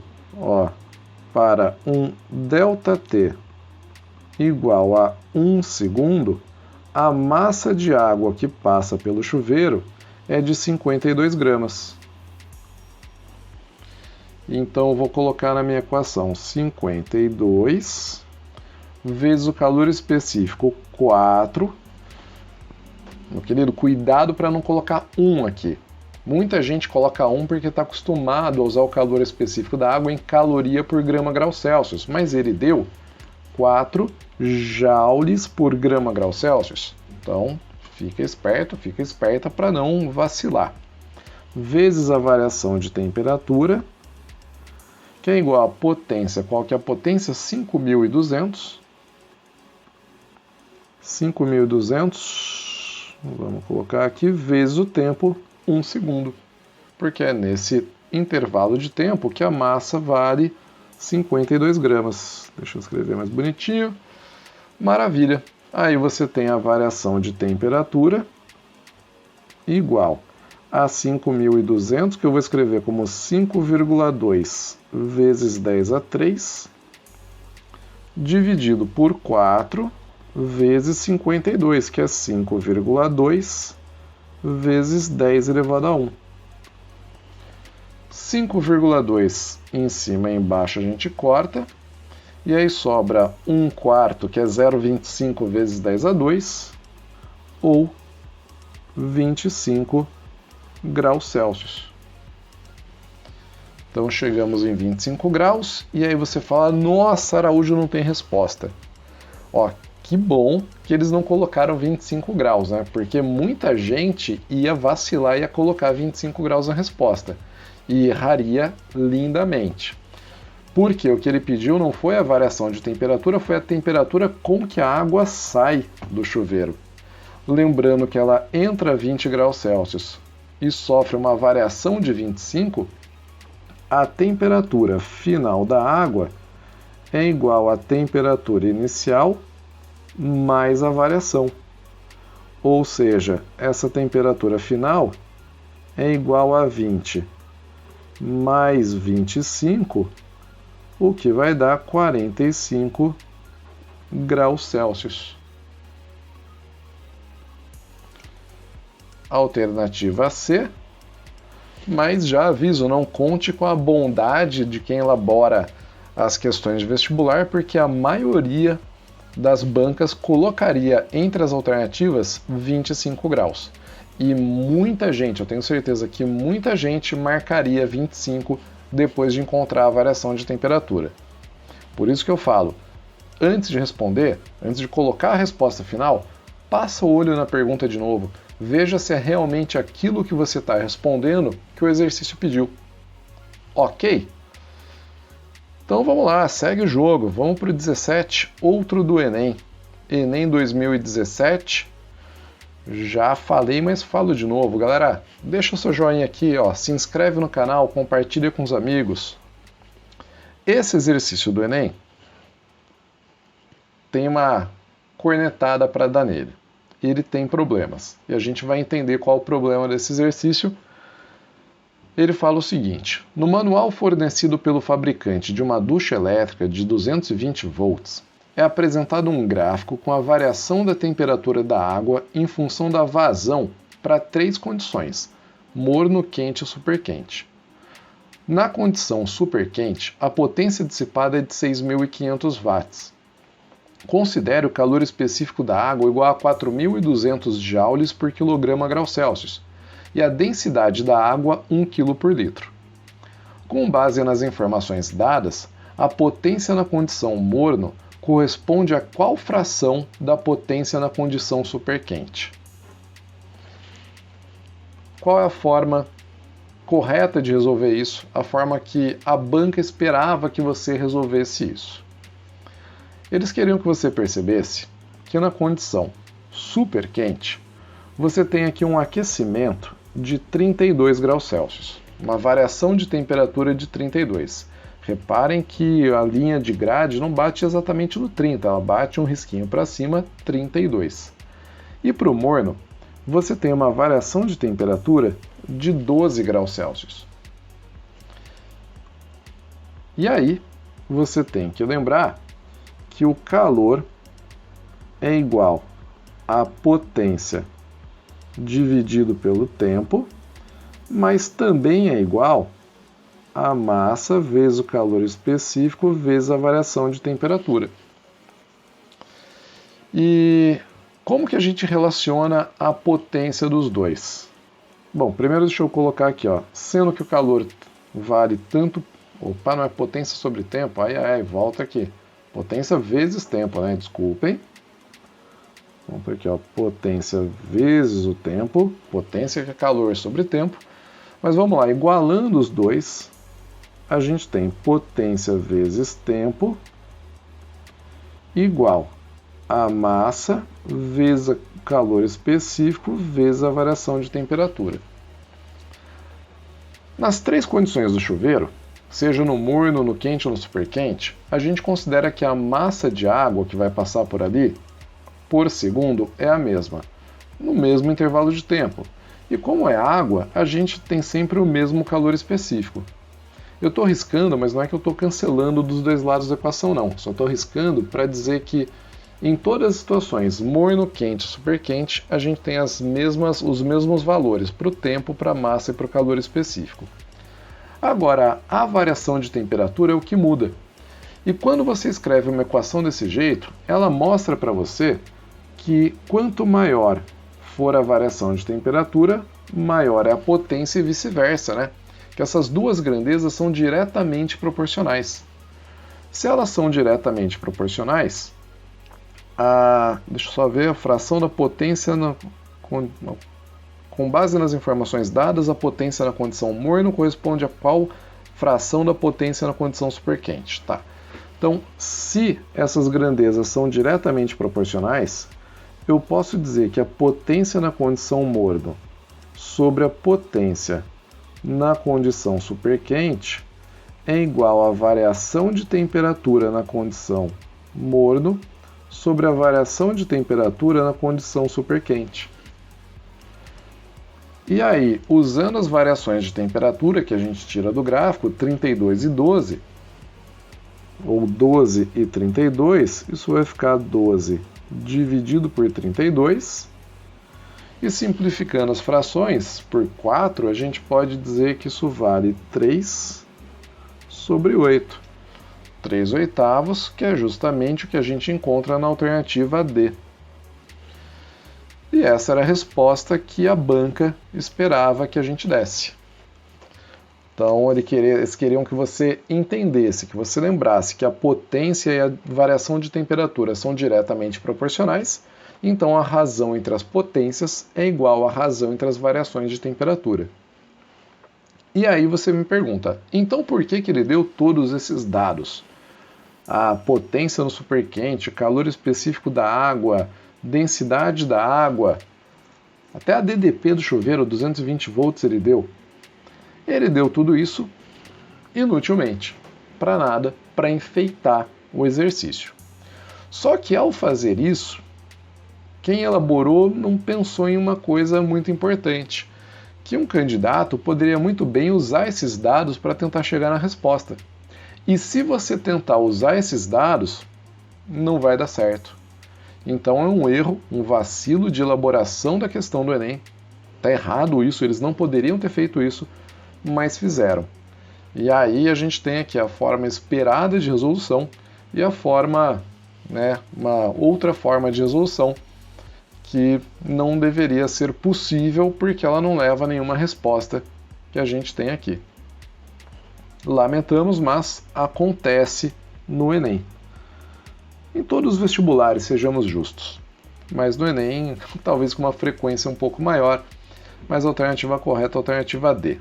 para um ΔT igual a 1 segundo, a massa de água que passa pelo chuveiro é de 52 gramas. Então eu vou colocar na minha equação 52 vezes o calor específico 4. Meu querido, cuidado para não colocar 1 aqui. Muita gente coloca 1 porque está acostumado a usar o calor específico da água em caloria por grama grau Celsius, mas ele deu 4 joules por grama grau Celsius. Então, fica esperto, fica esperta para não vacilar. Vezes a variação de temperatura, que é igual a potência. Qual que é a potência? 5.200. 5.200, vamos colocar aqui, vezes o tempo, 1 segundo. Porque é nesse intervalo de tempo que a massa vale 52 gramas. Deixa eu escrever mais bonitinho. Maravilha. Aí você tem a variação de temperatura igual a 5.200, que eu vou escrever como 5,2 vezes 10 a 3, dividido por 4, vezes 52, que é 5,2 vezes 10 elevado a 1. 5,2 em cima e embaixo a gente corta, e aí sobra 1/4, que é 0,25 vezes 10 a 2, ou 25 graus Celsius. Então chegamos em 25 graus, e aí você fala, nossa, Araújo, não tem resposta. Que bom que eles não colocaram 25 graus, né? Porque muita gente ia vacilar e ia colocar 25 graus na resposta. E erraria lindamente. Porque o que ele pediu não foi a variação de temperatura, foi a temperatura com que a água sai do chuveiro. Lembrando que ela entra a 20 graus Celsius e sofre uma variação de 25, a temperatura final da água é igual à temperatura inicial mais a variação. Ou seja, essa temperatura final é igual a 20 mais 25, o que vai dar 45 graus Celsius. Alternativa C, mas já aviso, não conte com a bondade de quem elabora as questões de vestibular, porque a maioria das bancas colocaria entre as alternativas 25 graus. E muita gente, eu tenho certeza que muita gente marcaria 25 depois de encontrar a variação de temperatura. Por isso que eu falo, antes de responder, antes de colocar a resposta final, passa o olho na pergunta de novo, veja se é realmente aquilo que você está respondendo que o exercício pediu. Ok? Então vamos lá, segue o jogo, vamos para o 17, outro do Enem. Enem 2017, Já falei, mas falo de novo. Galera, deixa o seu joinha aqui, ó, se inscreve no canal, compartilha com os amigos. Esse exercício do Enem tem uma cornetada para dar nele. Ele tem problemas. E a gente vai entender qual o problema desse exercício. Ele fala o seguinte: no manual fornecido pelo fabricante de uma ducha elétrica de 220 volts, é apresentado um gráfico com a variação da temperatura da água em função da vazão para 3 condições: morno, quente e superquente. Na condição superquente, a potência dissipada é de 6.500 watts. Considere o calor específico da água igual a 4.200 joules por quilograma grau Celsius e a densidade da água 1 kg por litro. Com base nas informações dadas, a potência na condição morno corresponde a qual fração da potência na condição superquente? Qual é a forma correta de resolver isso? A forma que a banca esperava que você resolvesse isso. Eles queriam que você percebesse que na condição super quente, você tem aqui um aquecimento de 32 graus Celsius, uma variação de temperatura de 32. Reparem que a linha de grade não bate exatamente no 30, ela bate um risquinho para cima, 32. E para o morno, você tem uma variação de temperatura de 12 graus Celsius. E aí, você tem que lembrar que o calor é igual à potência dividido pelo tempo, mas também é igual a massa vezes o calor específico vezes a variação de temperatura. E como que a gente relaciona a potência dos dois? Bom, primeiro deixa eu colocar aqui, ó, sendo que o calor vale tanto... Opa, não é potência sobre tempo? Volta aqui. Potência vezes tempo, né? Desculpem. Vamos por aqui, ó, potência vezes o tempo. Potência que é calor sobre tempo. Mas vamos lá, igualando os dois, a gente tem potência vezes tempo igual a massa vezes o calor específico vezes a variação de temperatura. Nas 3 condições do chuveiro, seja no morno, no quente ou no superquente, a gente considera que a massa de água que vai passar por ali, por segundo, é a mesma, no mesmo intervalo de tempo. E como é água, a gente tem sempre o mesmo calor específico. Eu estou riscando, mas não é que eu estou cancelando dos dois lados da equação, não. Só estou riscando para dizer que em todas as situações, morno, quente e superquente, a gente tem os mesmos valores para o tempo, para a massa e para o calor específico. Agora, a variação de temperatura é o que muda. E quando você escreve uma equação desse jeito, ela mostra para você que quanto maior for a variação de temperatura, maior é a potência e vice-versa, né? Que essas duas grandezas são diretamente proporcionais. Se elas são diretamente proporcionais, deixa eu só ver, a fração da potência com base nas informações dadas, a potência na condição morno corresponde a qual fração da potência na condição superquente, tá? Então, se essas grandezas são diretamente proporcionais, eu posso dizer que a potência na condição morno sobre a potência na condição superquente é igual à variação de temperatura na condição morno sobre a variação de temperatura na condição superquente. E aí, usando as variações de temperatura que a gente tira do gráfico, 32 e 12, ou 12 e 32, isso vai ficar 12 dividido por 32. E simplificando as frações por 4, a gente pode dizer que isso vale 3 sobre 8. 3 oitavos, que é justamente o que a gente encontra na alternativa D. E essa era a resposta que a banca esperava que a gente desse. Então eles queriam que você entendesse, que você lembrasse que a potência e a variação de temperatura são diretamente proporcionais, então a razão entre as potências é igual à razão entre as variações de temperatura. E aí você me pergunta, então por que ele deu todos esses dados? A potência no superquente, calor específico da água, densidade da água, Até a DDP do chuveiro, 220 volts, ele deu. Ele deu tudo isso inutilmente, para nada, para enfeitar o exercício. Só que ao fazer isso, quem elaborou não pensou em uma coisa muito importante, que um candidato poderia muito bem usar esses dados para tentar chegar na resposta. E se você tentar usar esses dados, não vai dar certo. Então é um erro, um vacilo de elaboração da questão do Enem. Está errado isso, eles não poderiam ter feito isso, mas fizeram. E aí a gente tem aqui a forma esperada de resolução e a forma, uma outra forma de resolução que não deveria ser possível porque ela não leva a nenhuma resposta que a gente tem aqui. Lamentamos, mas acontece no Enem. Em todos os vestibulares, sejamos justos. Mas no Enem, talvez com uma frequência um pouco maior, mas a alternativa correta é a alternativa D.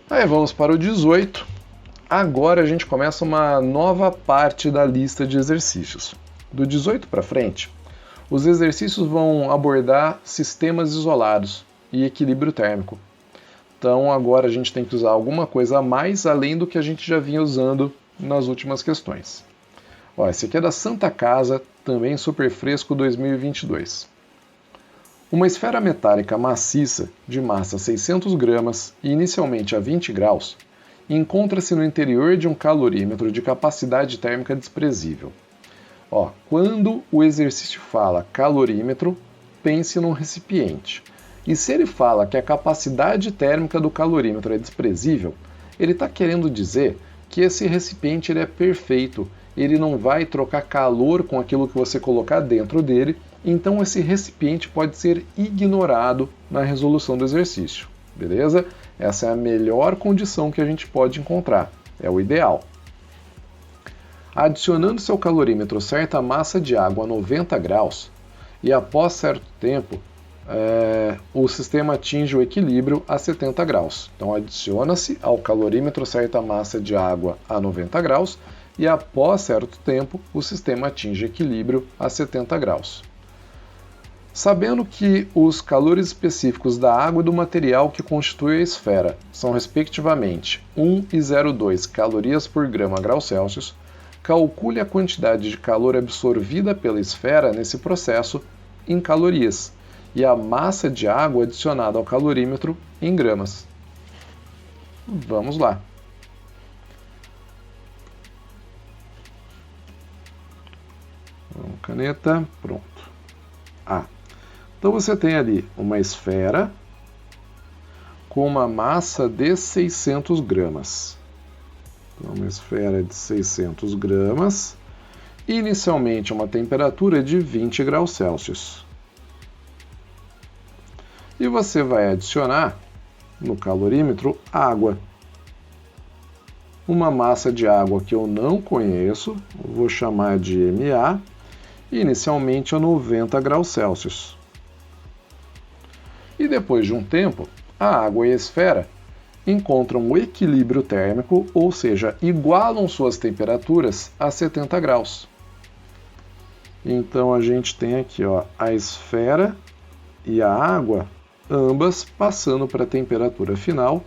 Aí vamos para o 18. Agora a gente começa uma nova parte da lista de exercícios. Do 18 para frente, os exercícios vão abordar sistemas isolados e equilíbrio térmico. Então agora a gente tem que usar alguma coisa a mais além do que a gente já vinha usando nas últimas questões. Ó, esse aqui é da Santa Casa, também super fresco 2022. Uma esfera metálica maciça de massa 600 gramas e inicialmente a 20 graus encontra-se no interior de um calorímetro de capacidade térmica desprezível. Ó, quando o exercício fala calorímetro, pense num recipiente. E se ele fala que a capacidade térmica do calorímetro é desprezível, ele está querendo dizer que esse recipiente ele é perfeito, ele não vai trocar calor com aquilo que você colocar dentro dele, então esse recipiente pode ser ignorado na resolução do exercício, beleza? Essa é a melhor condição que a gente pode encontrar, é o ideal. Adicionando seu calorímetro certa massa de água a 90 graus, e após certo tempo, o sistema atinge o equilíbrio a 70 graus. Então adiciona-se ao calorímetro certa massa de água a 90 graus e após certo tempo o sistema atinge equilíbrio a 70 graus. Sabendo que os calores específicos da água e do material que constitui a esfera são respectivamente 1 e 0,2 calorias por grama grau Celsius, calcule a quantidade de calor absorvida pela esfera nesse processo em calorias e a massa de água adicionada ao calorímetro em gramas. Vamos lá. Caneta, pronto. Então você tem ali uma esfera com uma massa de 600 gramas. Então, uma esfera de 600 gramas, inicialmente uma temperatura de 20 graus Celsius. E você vai adicionar no calorímetro água. Uma massa de água que eu não conheço, vou chamar de MA, inicialmente a 90 graus Celsius. E depois de um tempo, a água e a esfera encontram o equilíbrio térmico, ou seja, igualam suas temperaturas a 70 graus. Então a gente tem aqui a esfera e a água, ambas passando para a temperatura final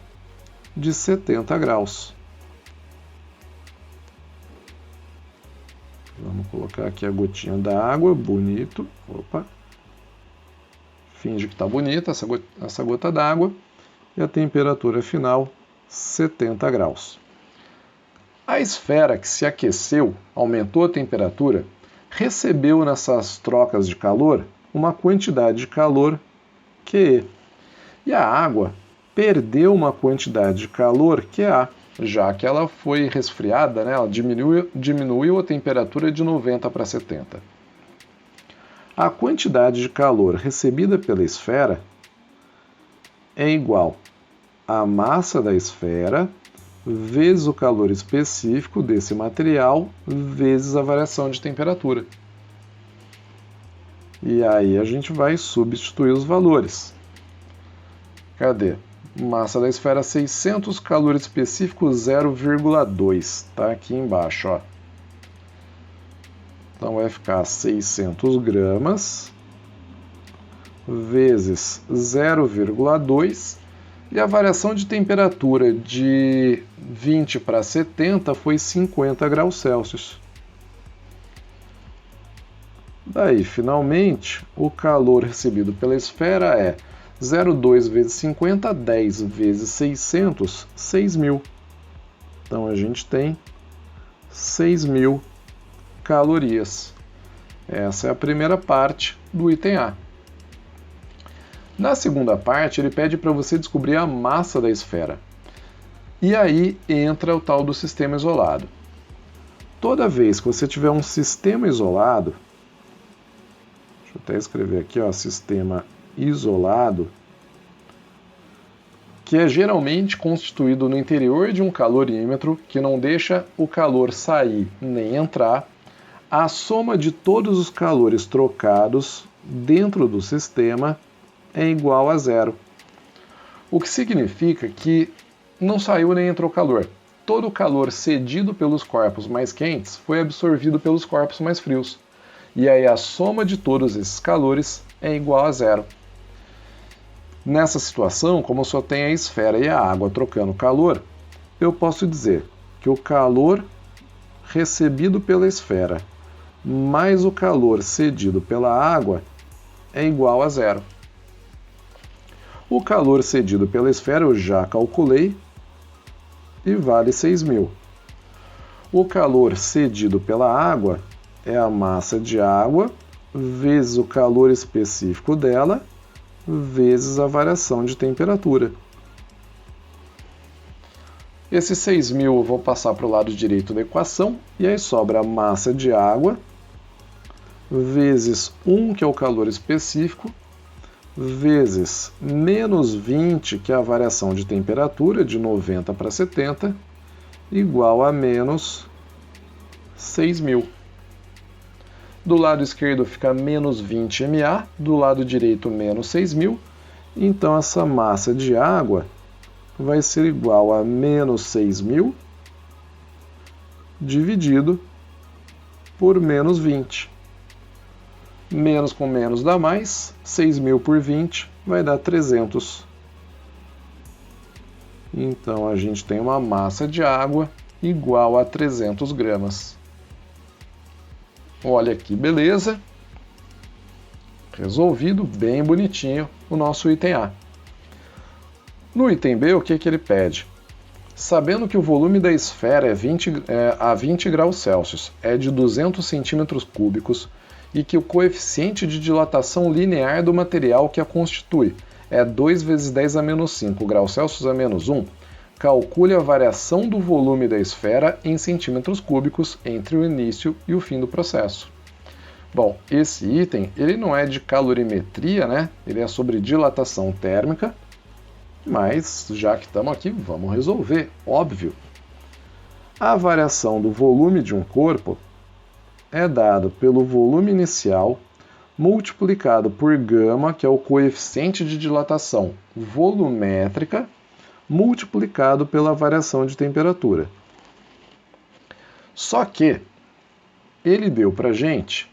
de 70 graus. Vamos colocar aqui a gotinha da água, bonito. Opa! Finge que está bonita essa gota d'água. E a temperatura final, 70 graus. A esfera que se aqueceu, aumentou a temperatura, recebeu nessas trocas de calor uma quantidade de calor QE. E a água perdeu uma quantidade de calor QA, já que ela foi resfriada, ela diminuiu a temperatura de 90 para 70. A quantidade de calor recebida pela esfera é igual à massa da esfera vezes o calor específico desse material vezes a variação de temperatura. E aí a gente vai substituir os valores. Cadê? Massa da esfera 600, calor específico 0,2. Está aqui embaixo, Então vai ficar 600 gramas vezes 0,2, e a variação de temperatura de 20 para 70 foi 50 graus Celsius. Daí, finalmente, o calor recebido pela esfera é 0,2 vezes 50, 10 vezes 600, 6.000. Então, a gente tem 6.000 calorias. Essa é a primeira parte do item A. Na segunda parte, ele pede para você descobrir a massa da esfera. E aí entra o tal do sistema isolado. Toda vez que você tiver um sistema isolado, deixa eu até escrever aqui, ó, sistema isolado, que é geralmente constituído no interior de um calorímetro que não deixa o calor sair nem entrar, a soma de todos os calores trocados dentro do sistema é igual a zero. O que significa que não saiu nem entrou calor. Todo o calor cedido pelos corpos mais quentes foi absorvido pelos corpos mais frios. E aí a soma de todos esses calores é igual a zero. Nessa situação, como só tem a esfera e a água trocando calor, eu posso dizer que o calor recebido pela esfera mais o calor cedido pela água é igual a zero. O calor cedido pela esfera eu já calculei e vale 6.000. O calor cedido pela água é a massa de água vezes o calor específico dela vezes a variação de temperatura. Esse 6.000 eu vou passar para o lado direito da equação e aí sobra a massa de água vezes 1, que é o calor específico, vezes menos 20, que é a variação de temperatura, de 90 para 70, igual a menos 6.000. Do lado esquerdo fica menos 20 MA, do lado direito menos 6.000, então essa massa de água vai ser igual a menos 6.000 dividido por menos 20. Menos com menos dá mais, 6.000 por 20 vai dar 300. Então a gente tem uma massa de água igual a 300 gramas. Olha que beleza! Resolvido, bem bonitinho, o nosso item A. No item B, o que ele pede? Sabendo que o volume da esfera a 20 graus Celsius é de 200 centímetros cúbicos, e que o coeficiente de dilatação linear do material que a constitui é 2 vezes 10 a menos 5 graus Celsius a menos 1, calcule a variação do volume da esfera em centímetros cúbicos entre o início e o fim do processo. Bom, esse item ele não é de calorimetria, né? Ele é sobre dilatação térmica, mas já que estamos aqui, vamos resolver, óbvio. A variação do volume de um corpo é dado pelo volume inicial multiplicado por γ, que é o coeficiente de dilatação volumétrica, multiplicado pela variação de temperatura. Só que ele deu para a gente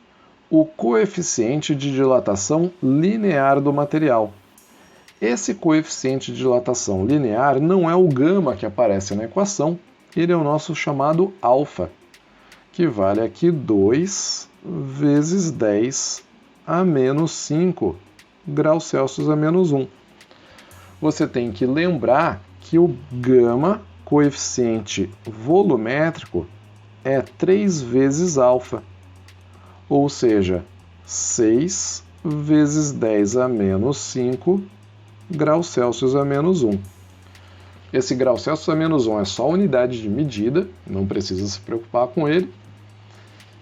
o coeficiente de dilatação linear do material. Esse coeficiente de dilatação linear não é o γ que aparece na equação, ele é o nosso chamado alfa, que vale aqui 2 vezes 10 a menos 5 graus Celsius a menos 1. Você tem que lembrar que o γ, coeficiente volumétrico, é 3 vezes alfa, ou seja, 6 vezes 10 a menos 5 graus Celsius a menos 1. Esse grau Celsius a menos 1 é só unidade de medida, não precisa se preocupar com ele.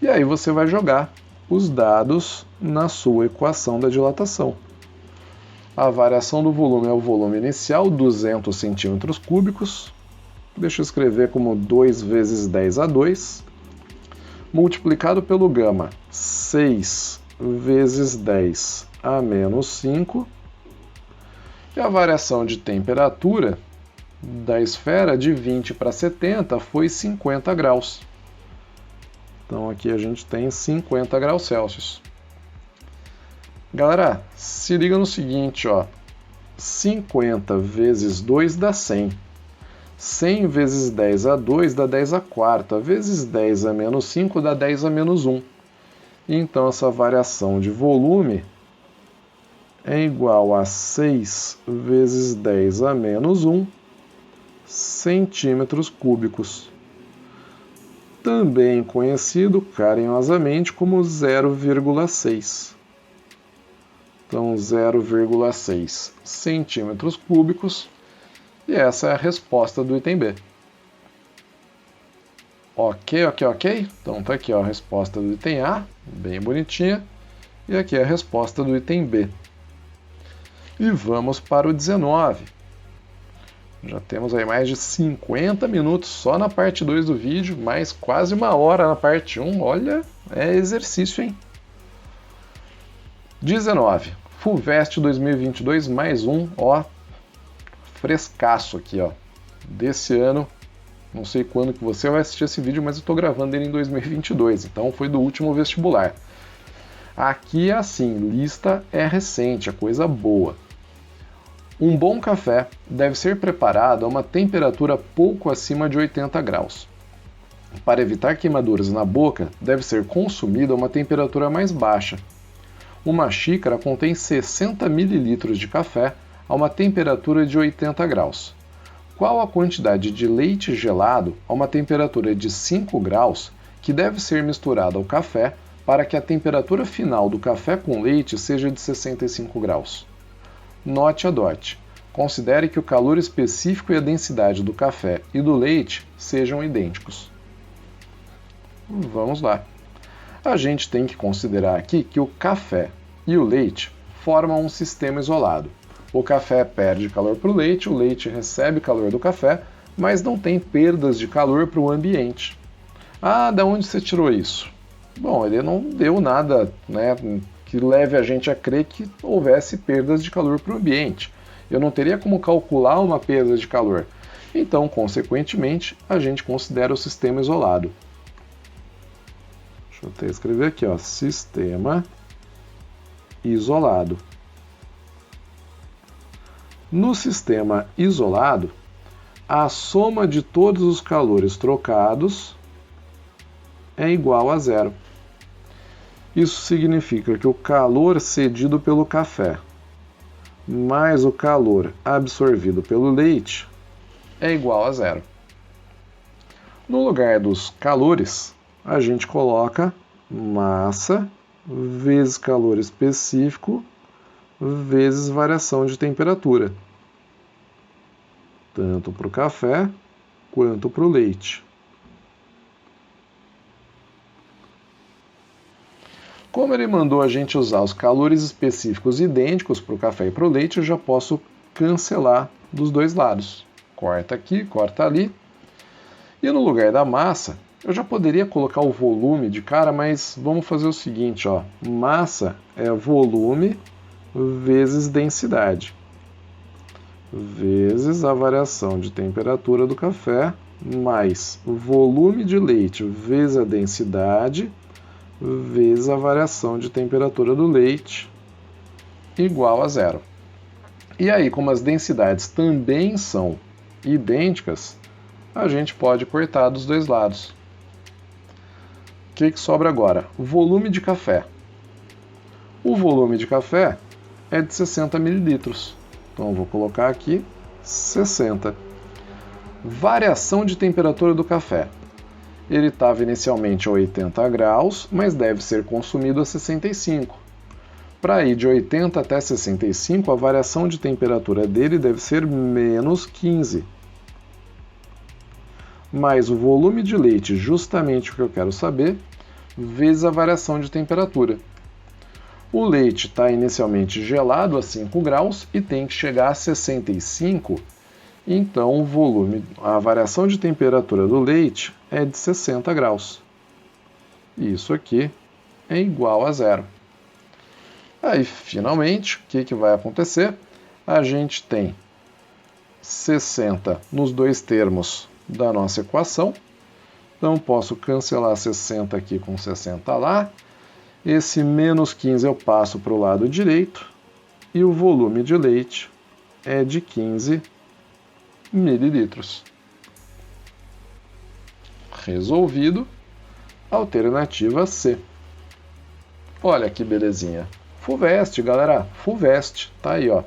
E aí você vai jogar os dados na sua equação da dilatação. A variação do volume é o volume inicial, 200 centímetros cúbicos. Deixa eu escrever como 2 vezes 10 a 2, multiplicado pelo γ, 6 vezes 10 a menos 5. E a variação de temperatura da esfera de 20 para 70 foi 50 graus. Então aqui a gente tem 50 graus Celsius. Galera, se liga no seguinte, ó. 50 vezes 2 dá 100. 100 vezes 10 a 2 dá 10 a quarta. Vezes 10 a menos 5 dá 10 a menos 1. Então, essa variação de volume é igual a 6 vezes 10 a menos 1 centímetros cúbicos. Também conhecido carinhosamente como 0,6. Então, 0,6 centímetros cúbicos. E essa é a resposta do item B. Ok. Então tá aqui ó, a resposta do item A, bem bonitinha. E aqui é a resposta do item B. E vamos para o 19. Já temos aí mais de 50 minutos só na parte 2 do vídeo, mais quase 1 hora na parte 1. Olha, é exercício, hein? 19. Fulvestre 2022 mais um, ó, frescaço aqui, ó, desse ano. Não sei quando que você vai assistir esse vídeo, mas eu estou gravando ele em 2022, então foi do último vestibular. Aqui é assim, lista é recente, é coisa boa. Um bom café deve ser preparado a uma temperatura pouco acima de 80 graus. Para evitar queimaduras na boca, deve ser consumido a uma temperatura mais baixa. Uma xícara contém 60 ml de café a uma temperatura de 80 graus. Qual a quantidade de leite gelado a uma temperatura de 5 graus que deve ser misturada ao café para que a temperatura final do café com leite seja de 65 graus? Note a DOT. Considere que o calor específico e a densidade do café e do leite sejam idênticos. Vamos lá. A gente tem que considerar aqui que o café e o leite formam um sistema isolado. O café perde calor para o leite recebe calor do café, mas não tem perdas de calor para o ambiente. Ah, da onde você tirou isso? Bom, ele não deu nada, né, que leve a gente a crer que houvesse perdas de calor para o ambiente. Eu não teria como calcular uma perda de calor. Então, consequentemente, a gente considera o sistema isolado. Deixa eu até escrever aqui, ó, sistema isolado. No sistema isolado, a soma de todos os calores trocados é igual a zero. Isso significa que o calor cedido pelo café mais o calor absorvido pelo leite é igual a zero. No lugar dos calores, a gente coloca massa vezes calor específico vezes variação de temperatura, tanto para o café quanto para o leite. Como ele mandou a gente usar os calores específicos idênticos para o café e para o leite, eu já posso cancelar dos dois lados. Corta aqui, corta ali. E no lugar da massa, eu já poderia colocar o volume de cara, mas vamos fazer o seguinte, ó. Massa é volume vezes densidade, vezes a variação de temperatura do café, mais o volume de leite vezes a densidade, vezes a variação de temperatura do leite, igual a zero. E aí, como as densidades também são idênticas, a gente pode cortar dos dois lados. O que sobra agora? O volume de café. O volume de café é de 60 ml. Então eu vou colocar aqui 60. Variação de temperatura do café. Ele estava inicialmente a 80 graus, mas deve ser consumido a 65. Para ir de 80 até 65, a variação de temperatura dele deve ser menos 15. Mais o volume de leite, justamente o que eu quero saber, vezes a variação de temperatura. O leite está inicialmente gelado a 5 graus e tem que chegar a 65. Então, o volume, a variação de temperatura do leite é de 60 graus. Isso aqui é igual a zero. Aí, finalmente, o que vai acontecer? A gente tem 60 nos dois termos da nossa equação. Então, posso cancelar 60 aqui com 60 lá. Esse menos 15 eu passo para o lado direito e o volume de leite é de 15 mililitros. Resolvido. Alternativa C. Olha que belezinha. FUVEST, galera. FUVEST. Tá aí, ó.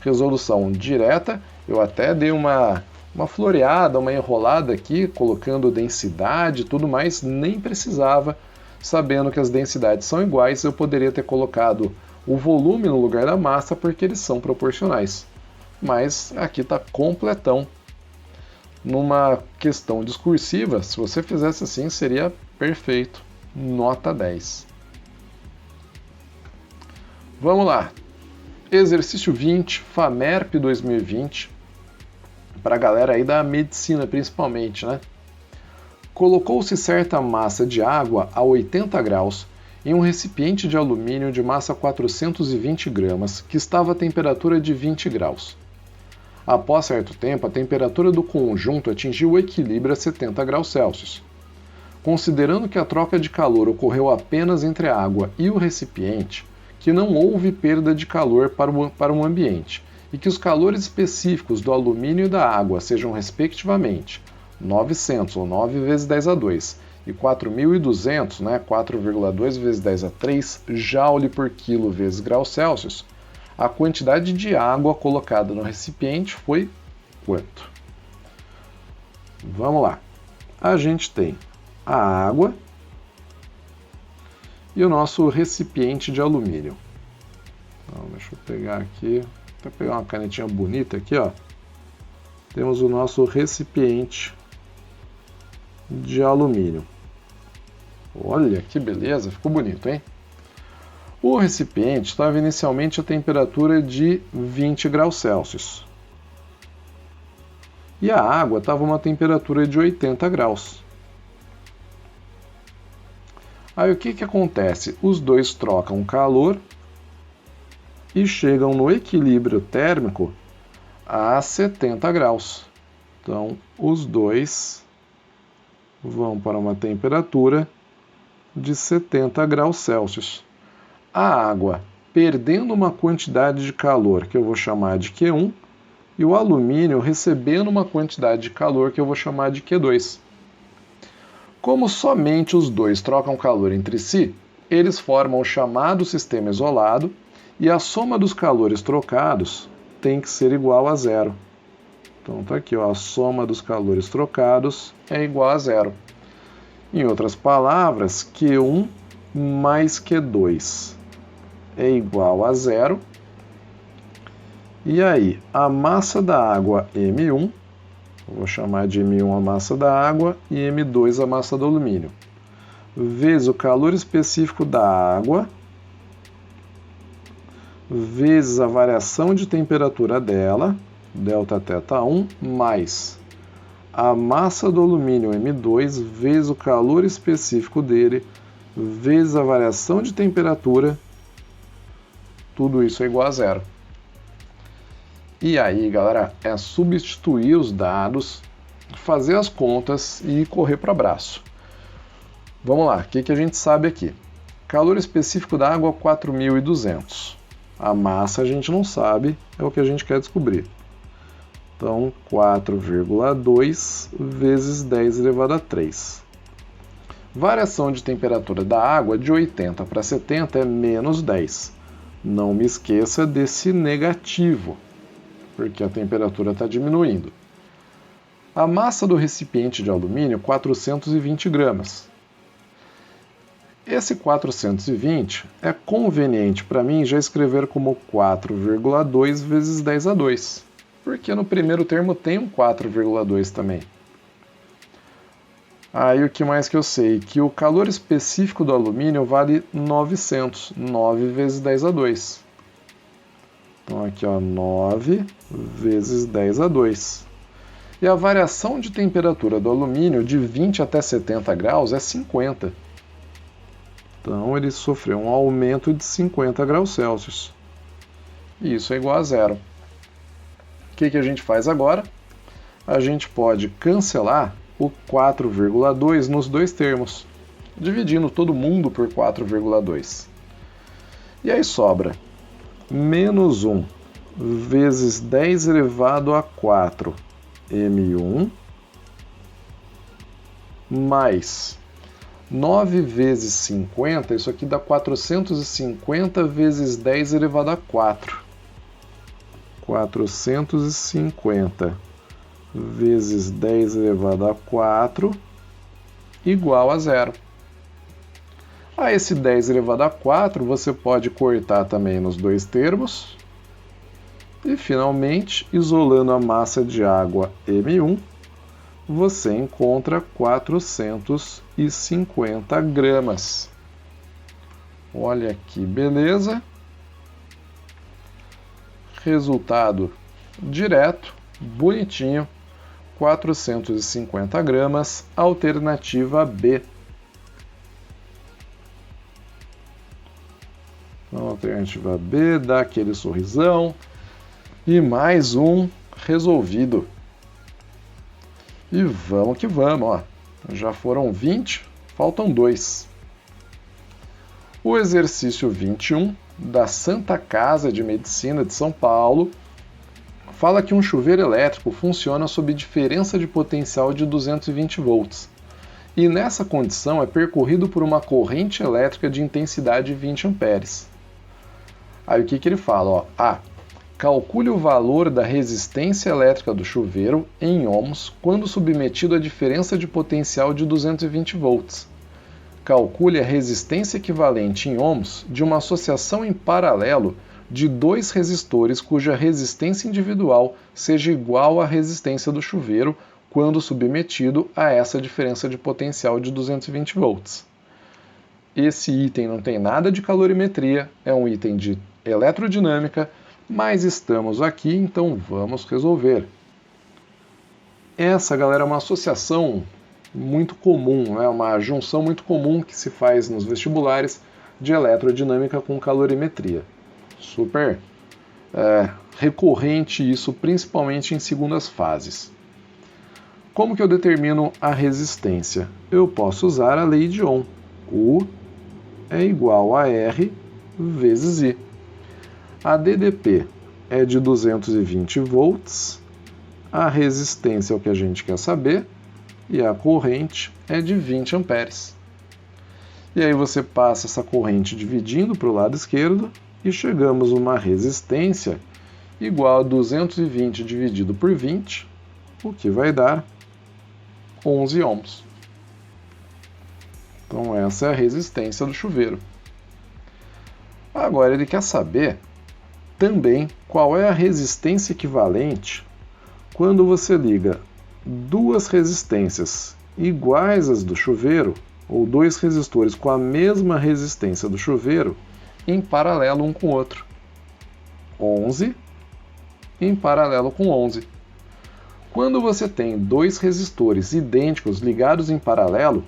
Resolução direta. Eu até dei uma floreada, uma enrolada aqui, colocando densidade e tudo mais. Nem precisava. Sabendo que as densidades são iguais, eu poderia ter colocado o volume no lugar da massa, porque eles são proporcionais. Mas aqui está completão. Numa questão discursiva, se você fizesse assim, seria perfeito. Nota 10. Vamos lá. Exercício 20, FAMERP 2020. Para a galera aí da medicina, principalmente, né? Colocou-se certa massa de água a 80 graus em um recipiente de alumínio de massa 420 gramas, que estava a temperatura de 20 graus. Após certo tempo, a temperatura do conjunto atingiu o equilíbrio a 70 graus Celsius. Considerando que a troca de calor ocorreu apenas entre a água e o recipiente, que não houve perda de calor para o ambiente, e que os calores específicos do alumínio e da água sejam, respectivamente, 900, ou 9 vezes 10 a 2, e 4.200, né, 4,2 vezes 10 a 3, joule por quilo vezes graus Celsius, a quantidade de água colocada no recipiente foi quanto? Vamos lá. A gente tem a água e o nosso recipiente de alumínio. Então, deixa eu pegar aqui, vou pegar uma canetinha bonita aqui, ó. Temos o nosso recipiente de alumínio. Olha que beleza, ficou bonito, hein? O recipiente estava inicialmente a temperatura de 20 graus Celsius. E a água estava a uma temperatura de 80 graus. Aí o que acontece? Os dois trocam calor e chegam no equilíbrio térmico a 70 graus. Então, os dois vão para uma temperatura de 70 graus Celsius. A água perdendo uma quantidade de calor que eu vou chamar de Q1 e o alumínio recebendo uma quantidade de calor que eu vou chamar de Q2. Como somente os dois trocam calor entre si, eles formam o chamado sistema isolado e a soma dos calores trocados tem que ser igual a zero. Então tá aqui, ó, a soma dos calores trocados é igual a zero. Em outras palavras, Q1 mais Q2 é igual a zero. E aí, a massa da água M1, eu vou chamar de M1 a massa da água e M2 a massa do alumínio, vezes o calor específico da água, vezes a variação de temperatura dela, Δθ1, mais a massa do alumínio M2 vezes o calor específico dele, vezes a variação de temperatura, tudo isso é igual a zero. E aí, galera, é substituir os dados, fazer as contas e correr para o abraço. Vamos lá, o que a gente sabe aqui? Calor específico da água, 4.200. A massa a gente não sabe, é o que a gente quer descobrir. Então, 4,2 vezes 10 elevado a 3. Variação de temperatura da água de 80 para 70 é menos 10. Não me esqueça desse negativo, porque a temperatura está diminuindo. A massa do recipiente de alumínio, 420 gramas. Esse 420 é conveniente para mim já escrever como 4,2 vezes 10 a 2, porque no primeiro termo tem um 4,2 também. Aí o que mais que eu sei? Que o calor específico do alumínio vale 900, 9 vezes 10 a 2. Então aqui, ó, 9 vezes 10 a 2. E a variação de temperatura do alumínio de 20 até 70 graus é 50. Então ele sofreu um aumento de 50 graus Celsius. E isso é igual a zero. O que a gente faz agora? A gente pode cancelar o 4,2 nos dois termos. dividindo todo mundo por 4,2. E aí sobra menos 1 vezes 10 elevado a 4 M1 mais 9 vezes 50, isso aqui dá 450 vezes 10 elevado a 4. 450 vezes 10 elevado a 4 igual a 0. A esse 10 elevado a 4 você pode cortar também nos dois termos. E finalmente, isolando a massa de água M1, você encontra 450 gramas. Olha que beleza! Resultado direto, bonitinho, 450 gramas, alternativa B. Alternativa B, dá aquele sorrisão. E mais um resolvido. E vamos que vamos, ó. Já foram 20, faltam 2. O exercício 21 da Santa Casa de Medicina de São Paulo fala que um chuveiro elétrico funciona sob diferença de potencial de 220 volts. E nessa condição é percorrido por uma corrente elétrica de intensidade 20 amperes. Aí o que ele fala? Ó, calcule o valor da resistência elétrica do chuveiro em ohms quando submetido à diferença de potencial de 220 volts. Calcule a resistência equivalente em ohms de uma associação em paralelo de dois resistores cuja resistência individual seja igual à resistência do chuveiro quando submetido a essa diferença de potencial de 220 volts. Esse item não tem nada de calorimetria, é um item de eletrodinâmica, mas estamos aqui, então vamos resolver. Essa, galera, é uma associação muito comum, né? Uma junção muito comum que se faz nos vestibulares de eletrodinâmica com calorimetria. Super recorrente isso, principalmente em segundas fases. Como que eu determino a resistência? Eu posso usar a lei de Ohm. U é igual a R vezes I. A DDP é de 220 volts, a resistência é o que a gente quer saber, e a corrente é de 20 amperes. E aí você passa essa corrente dividindo para o lado esquerdo e chegamos a uma resistência igual a 220 dividido por 20, o que vai dar 11 ohms. Então essa é a resistência do chuveiro. Agora ele quer saber também qual é a resistência equivalente quando você liga duas resistências iguais às do chuveiro, ou dois resistores com a mesma resistência do chuveiro, em paralelo um com o outro. 11 em paralelo com 11. Quando você tem dois resistores idênticos ligados em paralelo,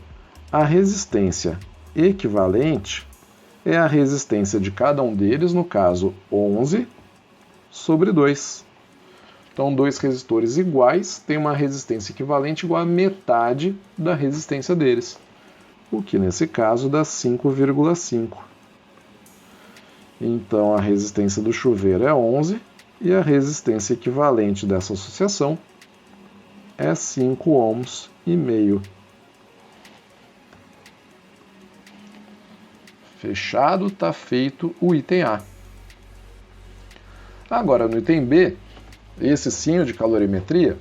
a resistência equivalente é a resistência de cada um deles, no caso 11 sobre 2. Então, dois resistores iguais têm uma resistência equivalente igual a metade da resistência deles, o que nesse caso dá 5,5. Então, a resistência do chuveiro é 11 e a resistência equivalente dessa associação é 5 ohms e meio. Fechado, está feito o item A. Agora, no item B, esse sim, o de calorimetria,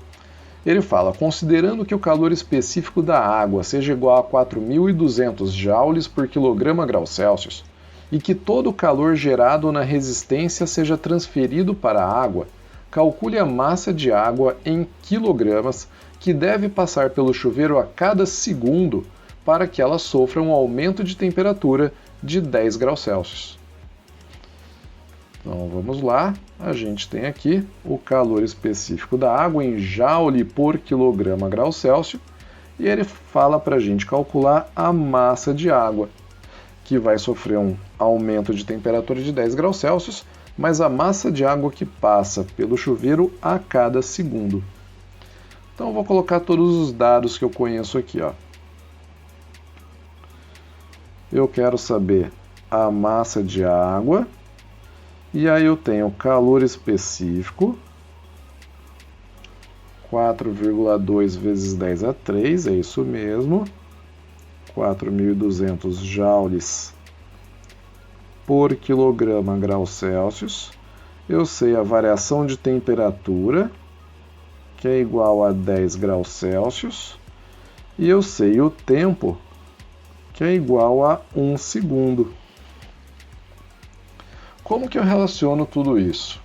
ele fala, considerando que o calor específico da água seja igual a 4.200 joules por quilograma grau Celsius e que todo o calor gerado na resistência seja transferido para a água, calcule a massa de água em quilogramas que deve passar pelo chuveiro a cada segundo para que ela sofra um aumento de temperatura de 10 graus Celsius. Então vamos lá, a gente tem aqui o calor específico da água em joule por quilograma grau Celsius e ele fala para a gente calcular a massa de água, que vai sofrer um aumento de temperatura de 10 graus Celsius, mas a massa de água que passa pelo chuveiro a cada segundo. Então eu vou colocar todos os dados que eu conheço aqui, ó. eu quero saber a massa de água, e aí eu tenho calor específico, 4,2 vezes 10 a 3, é isso mesmo, 4.200 joules por quilograma grau Celsius. Eu sei a variação de temperatura, que é igual a 10 graus Celsius, e eu sei o tempo, que é igual a 1 segundo. Como que eu relaciono tudo isso?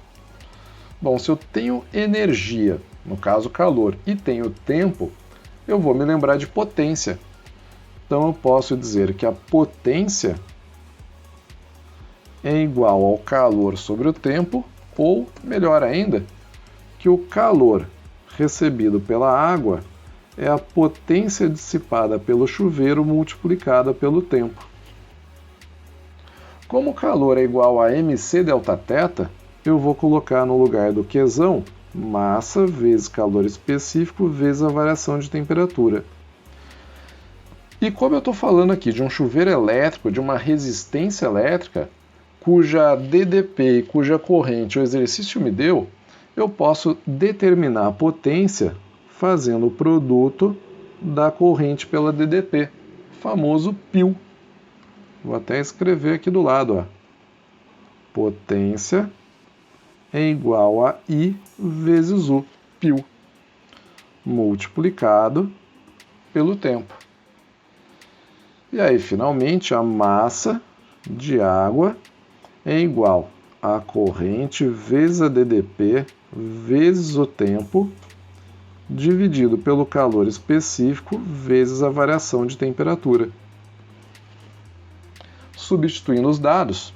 Bom, se eu tenho energia, no caso calor, e tenho tempo, eu vou me lembrar de potência. Então eu posso dizer que a potência é igual ao calor sobre o tempo, ou, melhor ainda, que o calor recebido pela água é a potência dissipada pelo chuveiro multiplicada pelo tempo. Como o calor é igual a mc Δθ, eu vou colocar no lugar do Qzão massa vezes calor específico vezes a variação de temperatura. E como eu estou falando aqui de um chuveiro elétrico, de uma resistência elétrica, cuja DDP e cuja corrente o exercício me deu, eu posso determinar a potência fazendo o produto da corrente pela DDP, famoso π. Vou até escrever aqui do lado, ó. Potência é igual a I vezes U, π, multiplicado pelo tempo. E aí, finalmente, a massa de água é igual a corrente vezes a DDP vezes o tempo, dividido pelo calor específico vezes a variação de temperatura. Substituindo os dados,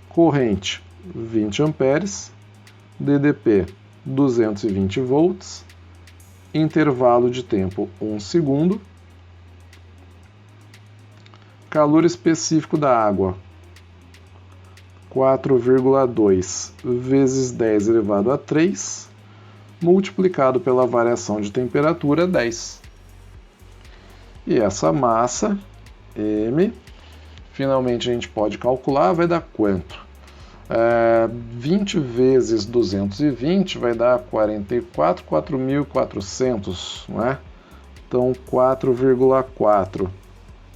corrente 20 amperes, DDP 220 volts, intervalo de tempo 1 segundo, calor específico da água 4,2 vezes 10 elevado a 3, multiplicado pela variação de temperatura 10. E essa massa, M, finalmente a gente pode calcular, vai dar quanto? 20 vezes 220 vai dar 4.400, não é? Então 4,4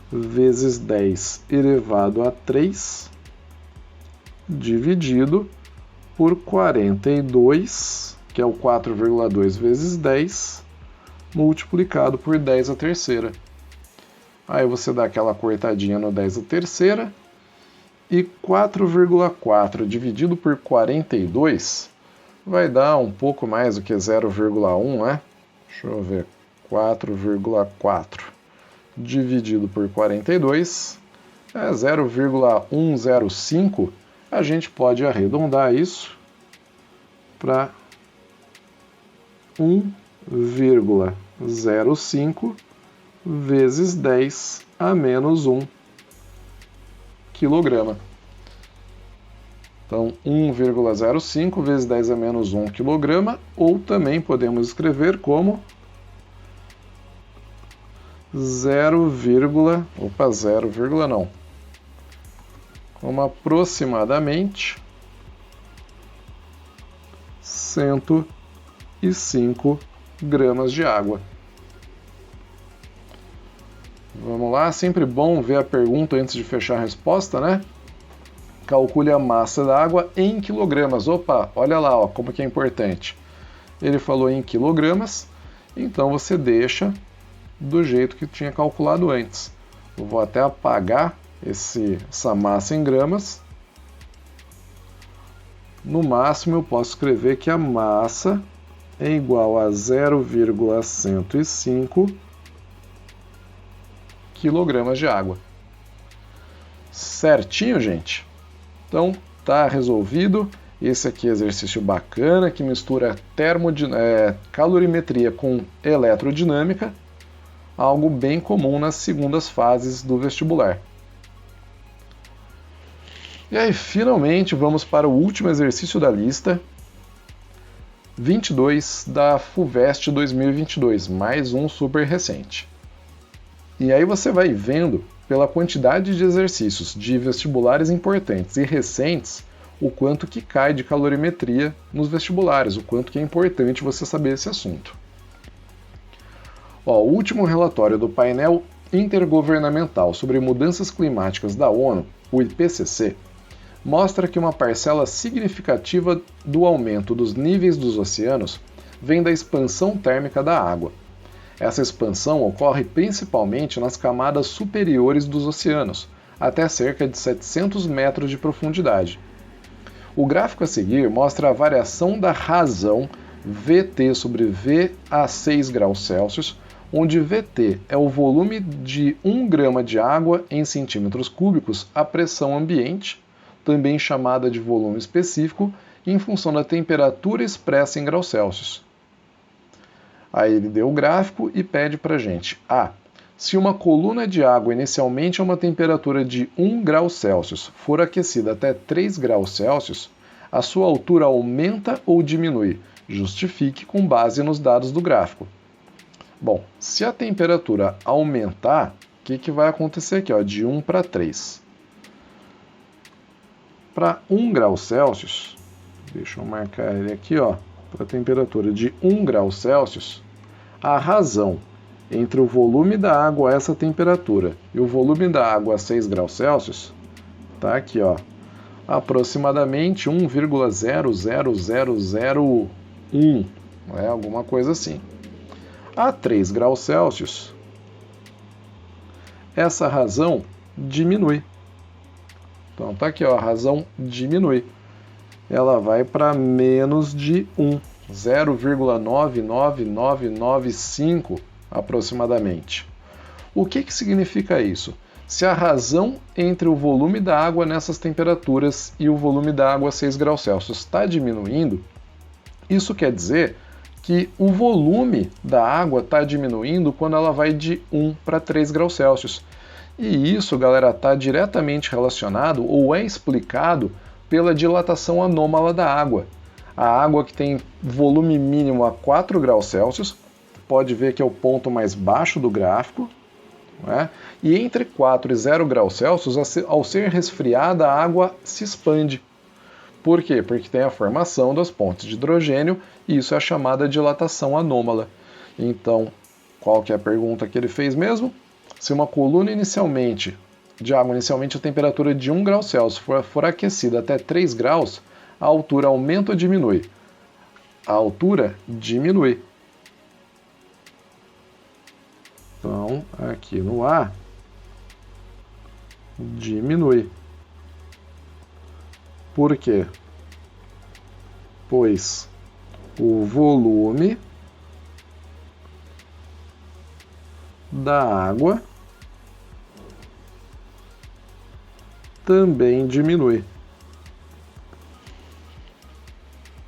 vezes 10 elevado a 3 dividido por 42, que é o 4,2 vezes 10, multiplicado por 10 a terceira. Aí você dá aquela cortadinha no 10 a terceira, e 4,4 dividido por 42 vai dar um pouco mais do que 0,1, né? Deixa eu ver, 4,4 dividido por 42 é 0,105. A gente pode arredondar isso para 1,05 vezes 10 a menos 1 quilograma. Então, 1,05 vezes 10 a menos 1 quilograma, ou também podemos escrever como como aproximadamente 105 gramas de água. Vamos lá, sempre bom ver a pergunta antes de fechar a resposta, né? Calcule a massa da água em quilogramas. Opa, olha lá, ó, como que é importante. Ele falou em quilogramas, então você deixa do jeito que tinha calculado antes. Eu vou até apagar essa massa em gramas. No máximo eu posso escrever que a massa é igual a 0,105 quilogramas de água. Certinho, gente? Então, tá resolvido. Esse aqui é exercício bacana que mistura calorimetria com eletrodinâmica, algo bem comum nas segundas fases do vestibular. E aí, finalmente, vamos para o último exercício da lista, 22 da FUVEST 2022, mais um super recente. E aí você vai vendo pela quantidade de exercícios de vestibulares importantes e recentes, o quanto que cai de calorimetria nos vestibulares, o quanto que é importante você saber esse assunto. O último relatório do painel intergovernamental sobre mudanças climáticas da ONU, o IPCC, mostra que uma parcela significativa do aumento dos níveis dos oceanos vem da expansão térmica da água. Essa expansão ocorre principalmente nas camadas superiores dos oceanos, até cerca de 700 metros de profundidade. O gráfico a seguir mostra a variação da razão VT sobre V a 6 graus Celsius, onde VT é o volume de 1 grama de água em centímetros cúbicos à pressão ambiente, também chamada de volume específico, em função da temperatura expressa em graus Celsius. Aí ele deu o gráfico e pede para a gente: se uma coluna de água inicialmente a uma temperatura de 1 grau Celsius for aquecida até 3 graus Celsius, a sua altura aumenta ou diminui? Justifique com base nos dados do gráfico. Bom, se a temperatura aumentar, o que vai acontecer aqui? De 1 para 3. Para 1 grau Celsius, deixa eu marcar ele aqui, para a temperatura de 1 grau Celsius, a razão entre o volume da água a essa temperatura e o volume da água a 6 graus Celsius está aqui, aproximadamente 1,00001, alguma coisa assim. A 3 graus Celsius, essa razão diminui. Então tá aqui, a razão diminui. Ela vai para menos de 1, 0,99995 aproximadamente. O que significa isso? Se a razão entre o volume da água nessas temperaturas e o volume da água a 6 graus Celsius está diminuindo, isso quer dizer que o volume da água está diminuindo quando ela vai de 1 para 3 graus Celsius. E isso, galera, está diretamente relacionado ou é explicado pela dilatação anômala da água. A água que tem volume mínimo a 4 graus Celsius, pode ver que é o ponto mais baixo do gráfico, né? E entre 4 e 0 graus Celsius, ao ser resfriada, a água se expande. Por quê? Porque tem a formação das pontes de hidrogênio e isso é a chamada dilatação anômala. Então, qual que é a pergunta que ele fez mesmo? Se uma coluna de água inicialmente a temperatura de 1 grau Celsius for aquecida até 3 graus, a altura aumenta ou diminui? A altura diminui. Então, aqui no A, diminui. Por quê? Pois o volume da água também diminui.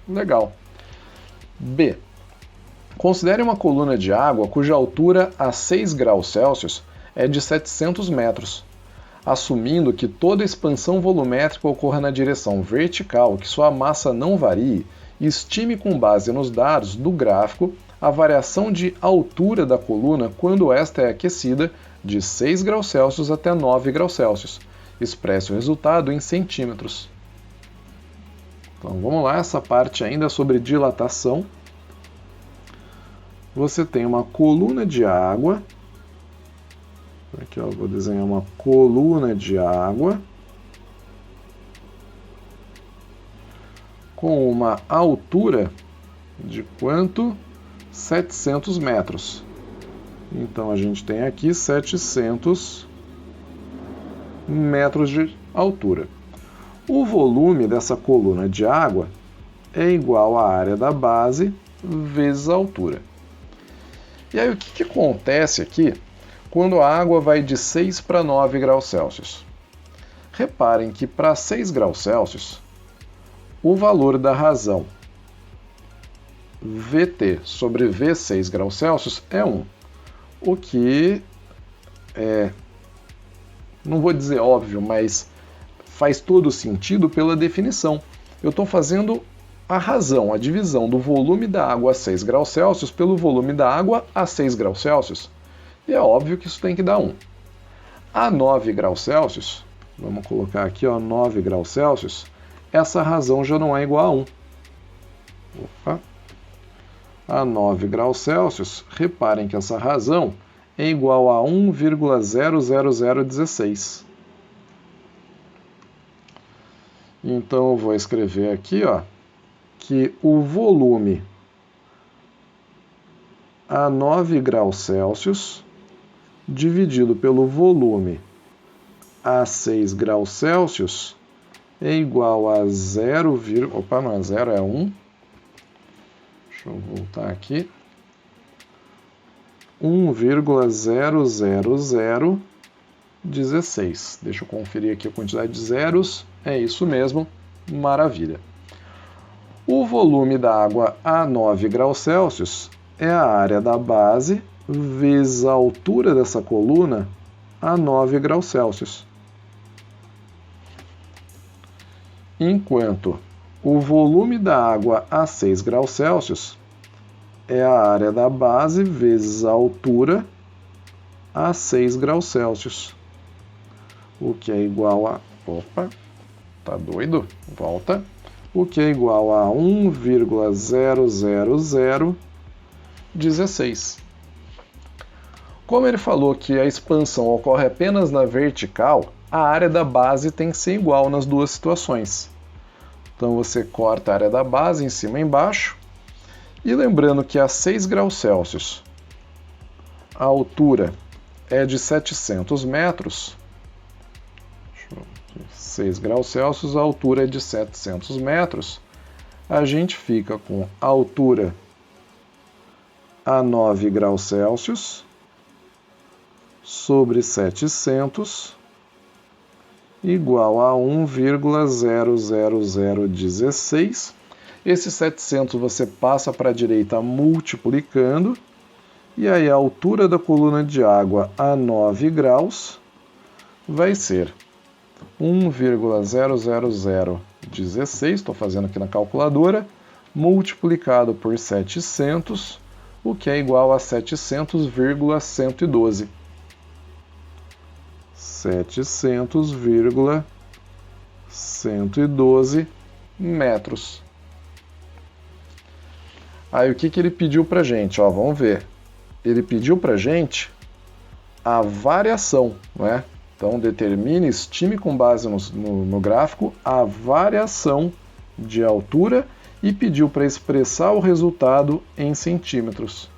Legal. B. Considere uma coluna de água cuja altura a 6 graus Celsius é de 700 metros. Assumindo que toda expansão volumétrica ocorra na direção vertical, que sua massa não varie, estime com base nos dados do gráfico a variação de altura da coluna quando esta é aquecida de 6 graus Celsius até 9 graus Celsius. Expresse o resultado em centímetros. Então vamos lá, essa parte ainda sobre dilatação. Você tem uma coluna de água. Aqui vou desenhar uma coluna de água com uma altura de quanto? 700 metros. Então a gente tem aqui 700 metros de altura. O volume dessa coluna de água é igual à área da base vezes a altura. E aí o que acontece aqui quando a água vai de 6 para 9 graus Celsius? Reparem que para 6 graus Celsius, o valor da razão VT sobre V 6 graus Celsius é 1. O que não vou dizer óbvio, mas faz todo sentido pela definição. Eu estou fazendo a razão, a divisão do volume da água a 6 graus Celsius pelo volume da água a 6 graus Celsius. E é óbvio que isso tem que dar 1. A 9 graus Celsius, vamos colocar aqui, ó, 9 graus Celsius, essa razão já não é igual a 1. Opa. A 9 graus Celsius, reparem que essa razão é igual a 1,00016. Então eu vou escrever aqui, ó, que o volume a 9 graus Celsius dividido pelo volume a 6 graus Celsius é igual a 0, opa, não é 0, é 1. Deixa eu voltar aqui. 1,00016. Deixa eu conferir aqui a quantidade de zeros. É isso mesmo. Maravilha. O volume da água a 9 graus Celsius é a área da base vezes a altura dessa coluna a 9 graus Celsius. Enquanto o volume da água a 6 graus Celsius é a área da base vezes a altura a 6 graus Celsius. O que é igual a... Opa, tá doido? Volta. O que é igual a 1,00016. Como ele falou que a expansão ocorre apenas na vertical, a área da base tem que ser igual nas duas situações. Então você corta a área da base em cima e embaixo. E lembrando que a 6 graus Celsius a altura é de 700 metros. 6 graus Celsius, a altura é de 700 metros. A gente fica com a altura a 9 graus Celsius sobre 700 igual a 1,00016. Esse 700 você passa para a direita multiplicando, e aí a altura da coluna de água a 9 graus vai ser 1,00016, estou fazendo aqui na calculadora, multiplicado por 700, o que é igual a 700,112. 700,112 metros. Aí o que ele pediu para a gente? Ó, vamos ver. Ele pediu para a gente a variação, não é? Então determine, estime com base no gráfico a variação de altura e pediu para expressar o resultado em centímetros.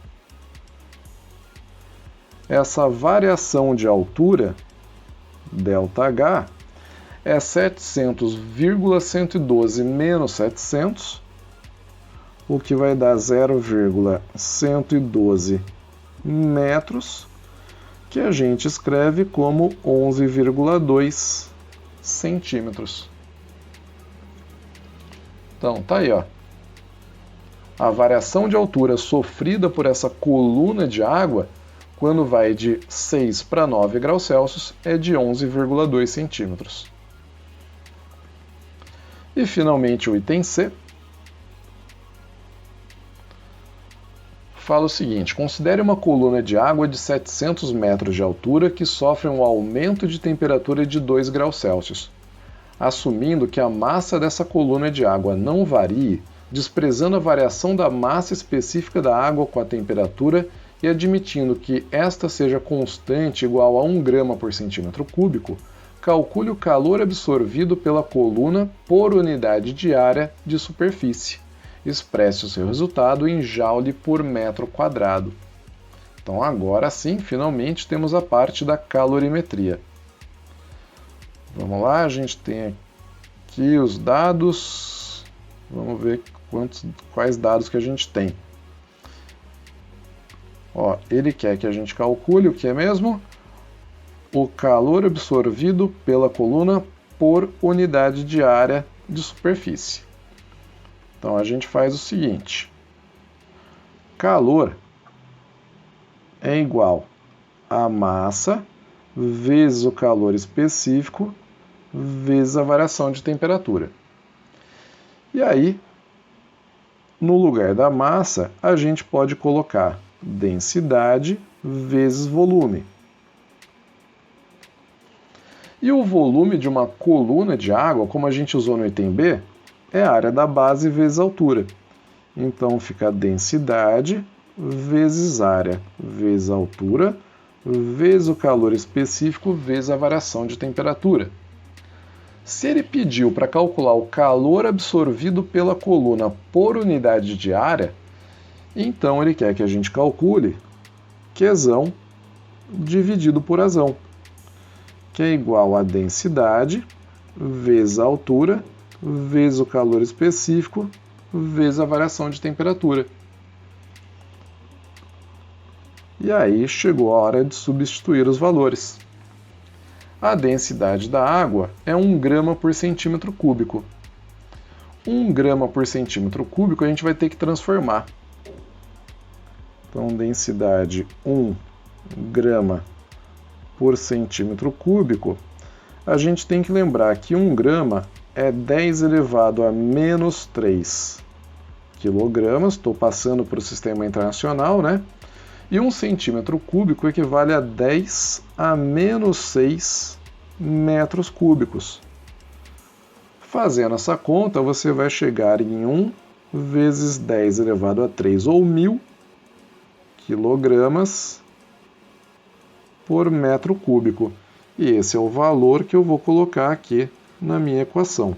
Essa variação de altura, ΔH, é 700,112 menos 700, o que vai dar 0,112 metros, que a gente escreve como 11,2 centímetros. Então, tá aí, ó. A variação de altura sofrida por essa coluna de água, quando vai de 6 para 9 graus Celsius, é de 11,2 centímetros. E, finalmente, o item C fala o seguinte: considere uma coluna de água de 700 metros de altura que sofre um aumento de temperatura de 2 graus Celsius. Assumindo que a massa dessa coluna de água não varie, desprezando a variação da massa específica da água com a temperatura e admitindo que esta seja constante igual a 1 grama por centímetro cúbico, calcule o calor absorvido pela coluna por unidade diária de superfície. Expresse o seu resultado em joule por metro quadrado. Então agora sim, finalmente temos a parte da calorimetria. Vamos lá, a gente tem aqui os dados. Vamos ver quais dados que a gente tem. Ó, ele quer que a gente calcule o que é mesmo? O calor absorvido pela coluna por unidade diária de superfície. Então a gente faz o seguinte: calor é igual a massa vezes o calor específico vezes a variação de temperatura. E aí, no lugar da massa, a gente pode colocar densidade vezes volume. E o volume de uma coluna de água, como a gente usou no item B, é a área da base vezes a altura. Então fica a densidade vezes área vezes a altura vezes o calor específico vezes a variação de temperatura. Se ele pediu para calcular o calor absorvido pela coluna por unidade de área, então ele quer que a gente calcule Qzão dividido por Azão, que é igual a densidade vezes a altura vezes o calor específico vezes a variação de temperatura. E aí chegou a hora de substituir os valores. A densidade da água é 1 grama por centímetro cúbico. 1 grama por centímetro cúbico a gente vai ter que transformar. Então, densidade 1 grama por centímetro cúbico, a gente tem que lembrar que 1 grama é 10 elevado a menos 3 quilogramas, estou passando para o sistema internacional, né? E 1 centímetro cúbico equivale a 10 a menos 6 metros cúbicos. Fazendo essa conta, você vai chegar em 1 vezes 10 elevado a 3, ou 1000 quilogramas por metro cúbico. E esse é o valor que eu vou colocar aqui na minha equação.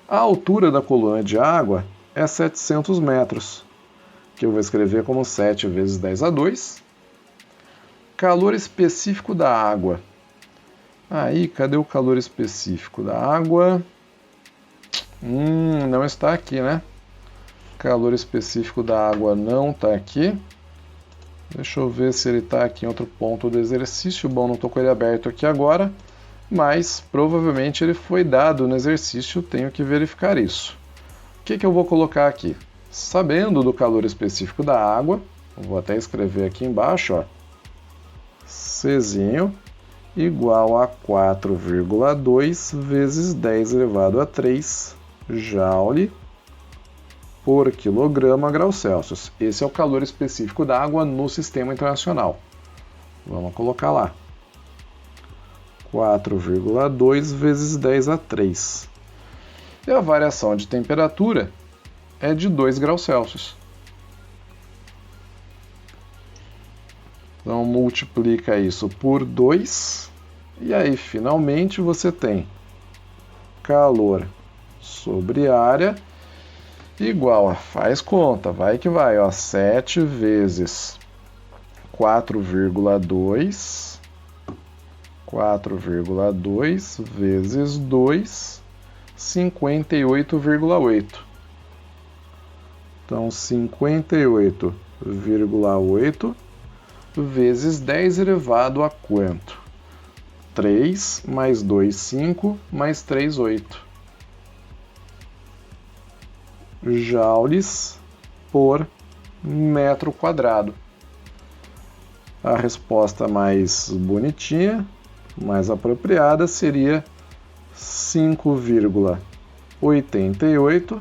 A altura da coluna de água é 700 metros, que eu vou escrever como 7 vezes 10 a 2. Calor específico da água. Aí, cadê o calor específico da água? Não está aqui, né? Calor específico da água não está aqui. Deixa eu ver se ele está aqui em outro ponto do exercício. Bom, não estou com ele aberto aqui agora, mas provavelmente ele foi dado no exercício, tenho que verificar isso. O que eu vou colocar aqui? Sabendo do calor específico da água, vou até escrever aqui embaixo, ó, Czinho igual a 4,2 vezes 10 elevado a 3 joule por quilograma grau Celsius. Esse é o calor específico da água no sistema internacional. Vamos colocar lá. 4,2 vezes 10 a 3. E a variação de temperatura é de 2 graus Celsius. Então multiplica isso por 2 e aí finalmente você tem calor sobre área igual a, faz conta, vai que vai, ó, 7 vezes 4,2 vezes 2, 58,8. Então 58,8 vezes 10 elevado a quanto? 3 mais 2, 5, mais 3, 8. Joules por metro quadrado. A resposta mais bonitinha, mais apropriada, seria 5,88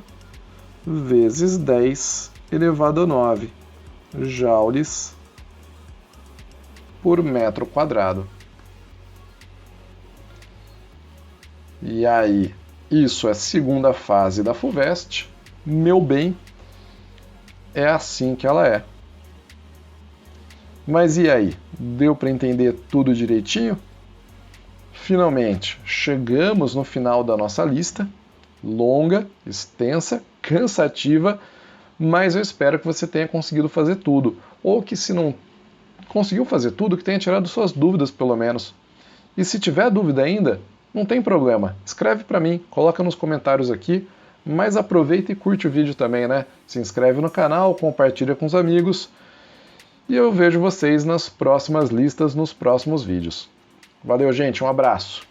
vezes 10 elevado a 9 joules por metro quadrado. E aí, isso é a segunda fase da FUVEST. Meu bem, é assim que ela é. Mas e aí, deu para entender tudo direitinho? Finalmente, chegamos no final da nossa lista, longa, extensa, cansativa, mas eu espero que você tenha conseguido fazer tudo, ou que se não conseguiu fazer tudo, que tenha tirado suas dúvidas pelo menos. E se tiver dúvida ainda, não tem problema, escreve para mim, coloca nos comentários aqui, mas aproveita e curte o vídeo também, né? Se inscreve no canal, compartilha com os amigos, e eu vejo vocês nas próximas listas, nos próximos vídeos. Valeu, gente, um abraço!